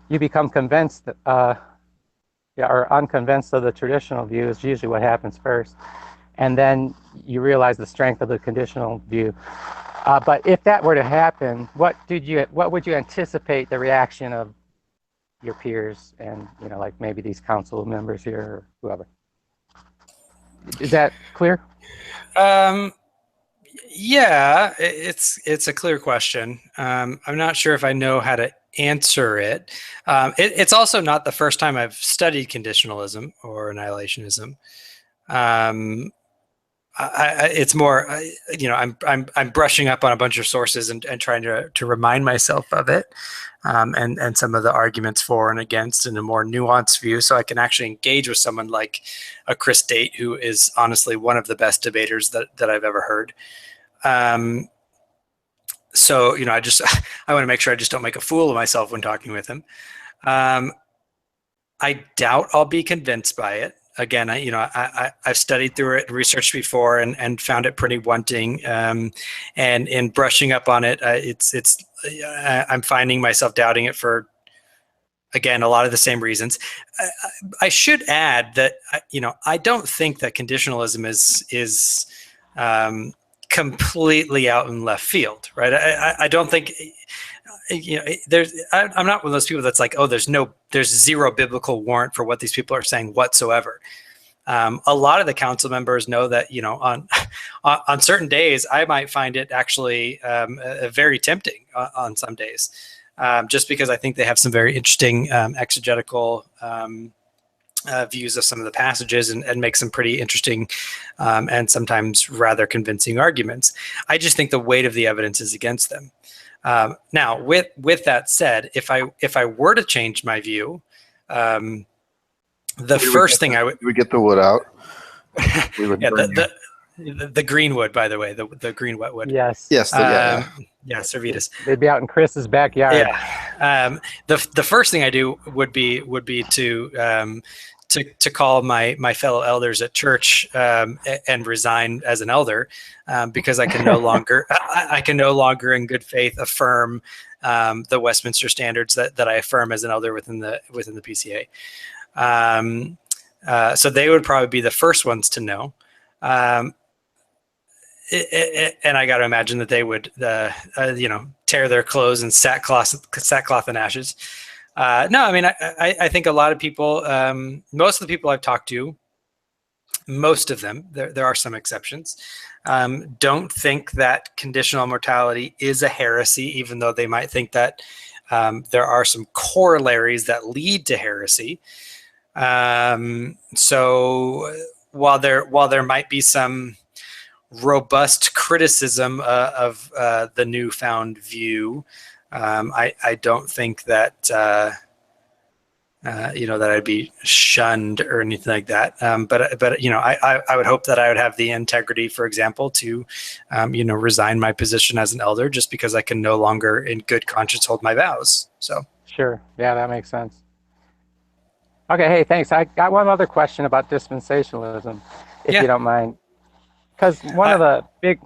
you become convinced or unconvinced of the traditional view. Is usually what happens first, and then you realize the strength of the conditional view. But if that were to happen, what would you anticipate the reaction of your peers and like maybe these council members here or whoever? Is that clear? Yeah, it's a clear question. I'm not sure if I know how to answer it. It's also not the first time I've studied conditionalism or annihilationism. It's more, I'm brushing up on a bunch of sources and trying to remind myself of it, and some of the arguments for and against in a more nuanced view, so I can actually engage with someone like a Chris Date, who is honestly one of the best debaters that I've ever heard. So I want to make sure I just don't make a fool of myself when talking with him. I doubt I'll be convinced by it. Again, I've studied through it, researched before, and found it pretty wanting. And in brushing up on it, I'm finding myself doubting it for, again, a lot of the same reasons. I should add that I don't think that conditionalism is completely out in left field, right? I don't think. I'm not one of those people that's like, oh, there's zero biblical warrant for what these people are saying whatsoever. A lot of the council members know that, on certain days, I might find it actually very tempting on some days, just because I think they have some very interesting exegetical views of some of the passages and make some pretty interesting and sometimes rather convincing arguments. I just think the weight of the evidence is against them. Now, with that said, if I were to change my view, the first thing I would get the wood out. The green wood, by the way, the green wetwood. Yes. Yeah, Servetus. They'd be out in Chris's backyard. Yeah. The first thing I do would be to to call my fellow elders at church and resign as an elder because I can no longer in good faith affirm the Westminster standards that I affirm as an elder within the PCA. So they would probably be the first ones to know. And I got to imagine that they would, tear their clothes in sackcloth and ashes. No, I mean, I think a lot of people, most of the people I've talked to, most of them, there are some exceptions, don't think that conditional mortality is a heresy, even though they might think that there are some corollaries that lead to heresy. So while there might be some robust criticism of the newfound view, I don't think that that I'd be shunned or anything like that. But I would hope that I would have the integrity, for example, to resign my position as an elder just because I can no longer, in good conscience, hold my vows. So sure, yeah, that makes sense. Okay, hey, thanks. I got one other question about dispensationalism, if you don't mind. Because one of the big,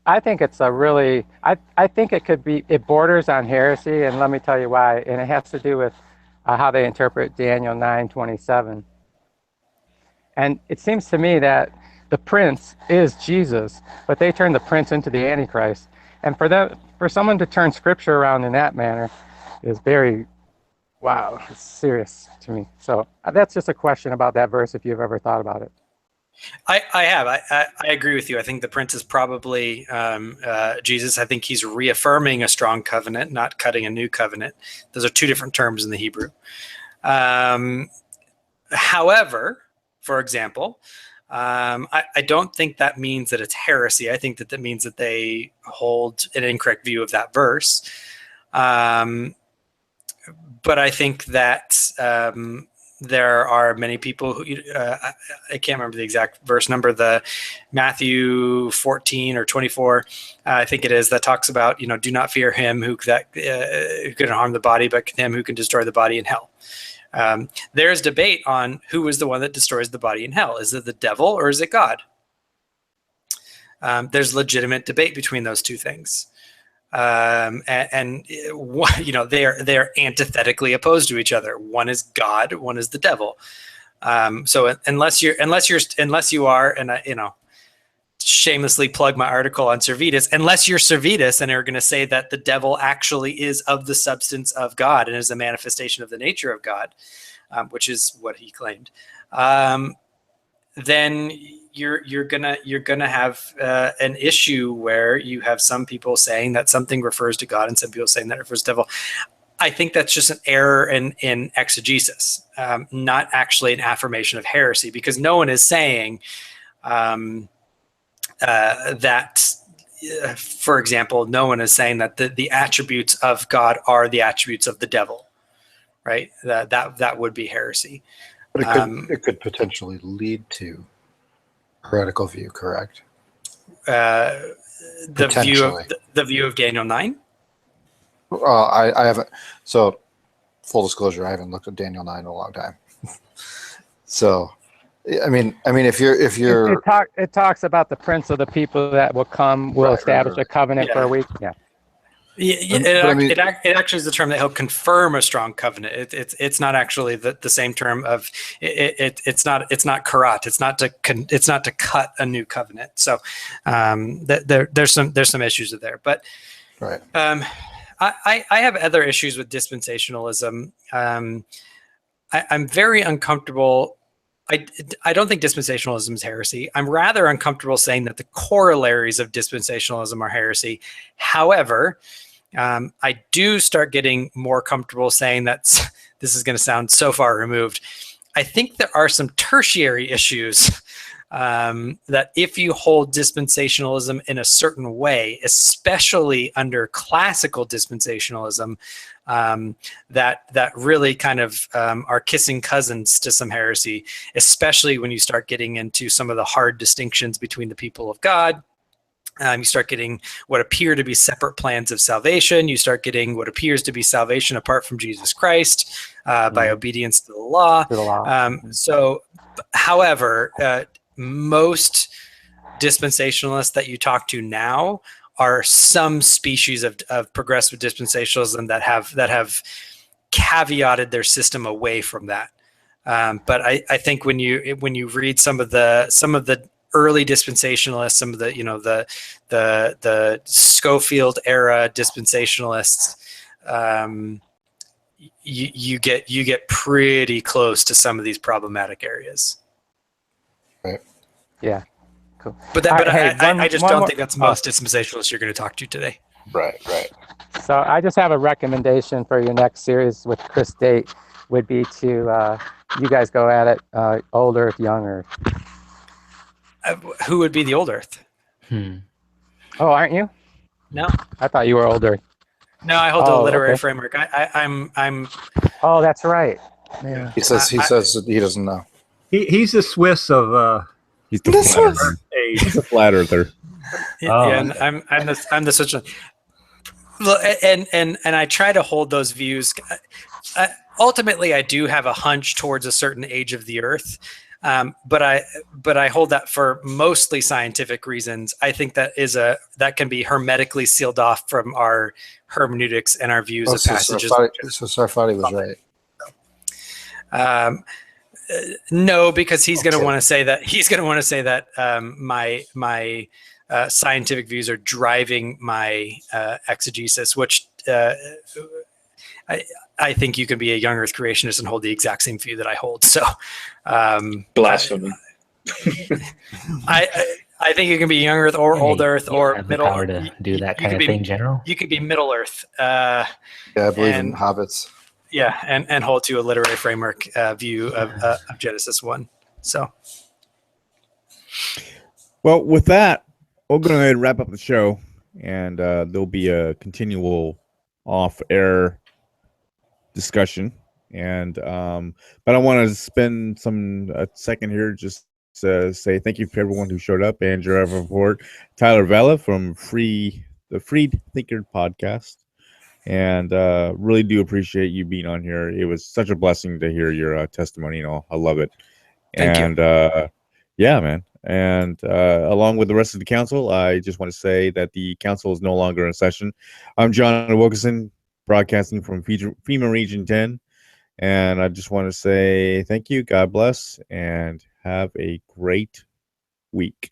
I think it's a really, I think it borders on heresy, and let me tell you why. And it has to do with how they interpret Daniel 9:27. And it seems to me that the prince is Jesus, but they turn the prince into the Antichrist. And for someone to turn scripture around in that manner is very, wow, it's serious to me. So that's just a question about that verse, if you've ever thought about it. I have. I agree with you. I think the prince is probably Jesus. I think he's reaffirming a strong covenant, not cutting a new covenant. Those are two different terms in the Hebrew. However, for example, I don't think that means that it's heresy. I think that means that they hold an incorrect view of that verse. But I think that there are many people who, I can't remember the exact verse number, the Matthew 14 or 24, I think it is, that talks about, do not fear him who can harm the body, but him who can destroy the body in hell. There's debate on who is the one that destroys the body in hell. Is it the devil or is it God? There's legitimate debate between those two things. They're antithetically opposed to each other. One is God, one is the devil. So unless you are, and I, shamelessly plug my article on Servetus, unless you're Servetus and are going to say that the devil actually is of the substance of God and is a manifestation of the nature of God, which is what he claimed, then you're gonna have an issue where you have some people saying that something refers to God and some people saying that it refers to devil. I think that's just an error in exegesis, not actually an affirmation of heresy, because no one is saying that, for example, no one is saying that the attributes of God are the attributes of the devil, right? That would be heresy. But it could potentially lead to heretical view, correct? The view of Daniel 9. I haven't. So, full disclosure, I haven't looked at Daniel 9 in a long time. So, I mean, if you're, it talks about the prince of the people that will come, will establish a covenant for a week. Yeah. It actually is the term that he'll confirm a strong covenant. It's not actually the same term of it's not karat. It's not to cut a new covenant. So there's some issues there. But right. I have other issues with dispensationalism. I'm very uncomfortable. I don't think dispensationalism is heresy. I'm rather uncomfortable saying that the corollaries of dispensationalism are heresy. However, I do start getting more comfortable saying that this is going to sound so far removed. I think there are some tertiary issues that if you hold dispensationalism in a certain way, especially under classical dispensationalism, that really kind of are kissing cousins to some heresy, especially when you start getting into some of the hard distinctions between the people of God You start getting what appear to be separate plans of salvation. You start getting what appears to be salvation apart from Jesus Christ by obedience to the law. However, most dispensationalists that you talk to now are some species of progressive dispensationalism that have caveated their system away from that. But I think when you read some of the early dispensationalists, some of the Schofield era dispensationalists, you get pretty close to some of these problematic areas. Right. Yeah. Cool. But I just don't think that's most dispensationalists you're going to talk to today. Right. So I just have a recommendation for your next series with Chris Date would be to you guys go at it old Earth, young Earth. Who would be the old Earth? Oh, aren't you? No. I thought you were old Earth. No, I hold a literary framework. I'm. Oh, that's right. Yeah. He says he doesn't know. He's the Swiss of. He's the flat earther. And I'm the Swiss one. And I try to hold those views. Ultimately, I do have a hunch towards a certain age of the Earth. But I hold that for mostly scientific reasons. I think that can be hermetically sealed off from our hermeneutics and our views of passages. So Sarfati was right. No, because he's going to want to say that my scientific views are driving my exegesis, which I think you can be a young Earth creationist and hold the exact same view that I hold. So, blasphemy. I think you can be young Earth or old Earth or middle. Power to do that kind of thing, general. You could be Middle Earth. Yeah, I believe in hobbits. Yeah, and hold to a literary framework view of Genesis 1. So, well, with that, we're going to go ahead and wrap up the show, and there'll be a continual off-air discussion. And but I want to spend a second here just to say thank you for everyone who showed up. Andrew Everport, Tyler Vela from the Freed Thinker podcast. And really do appreciate you being on here. It was such a blessing to hear your testimony and all. I love it. Thank you. Yeah, man. And along with the rest of the council, I just want to say that the council is no longer in session. I'm John Wilkinson, broadcasting from FEMA Region 10. And I just want to say thank you, God bless, and have a great week.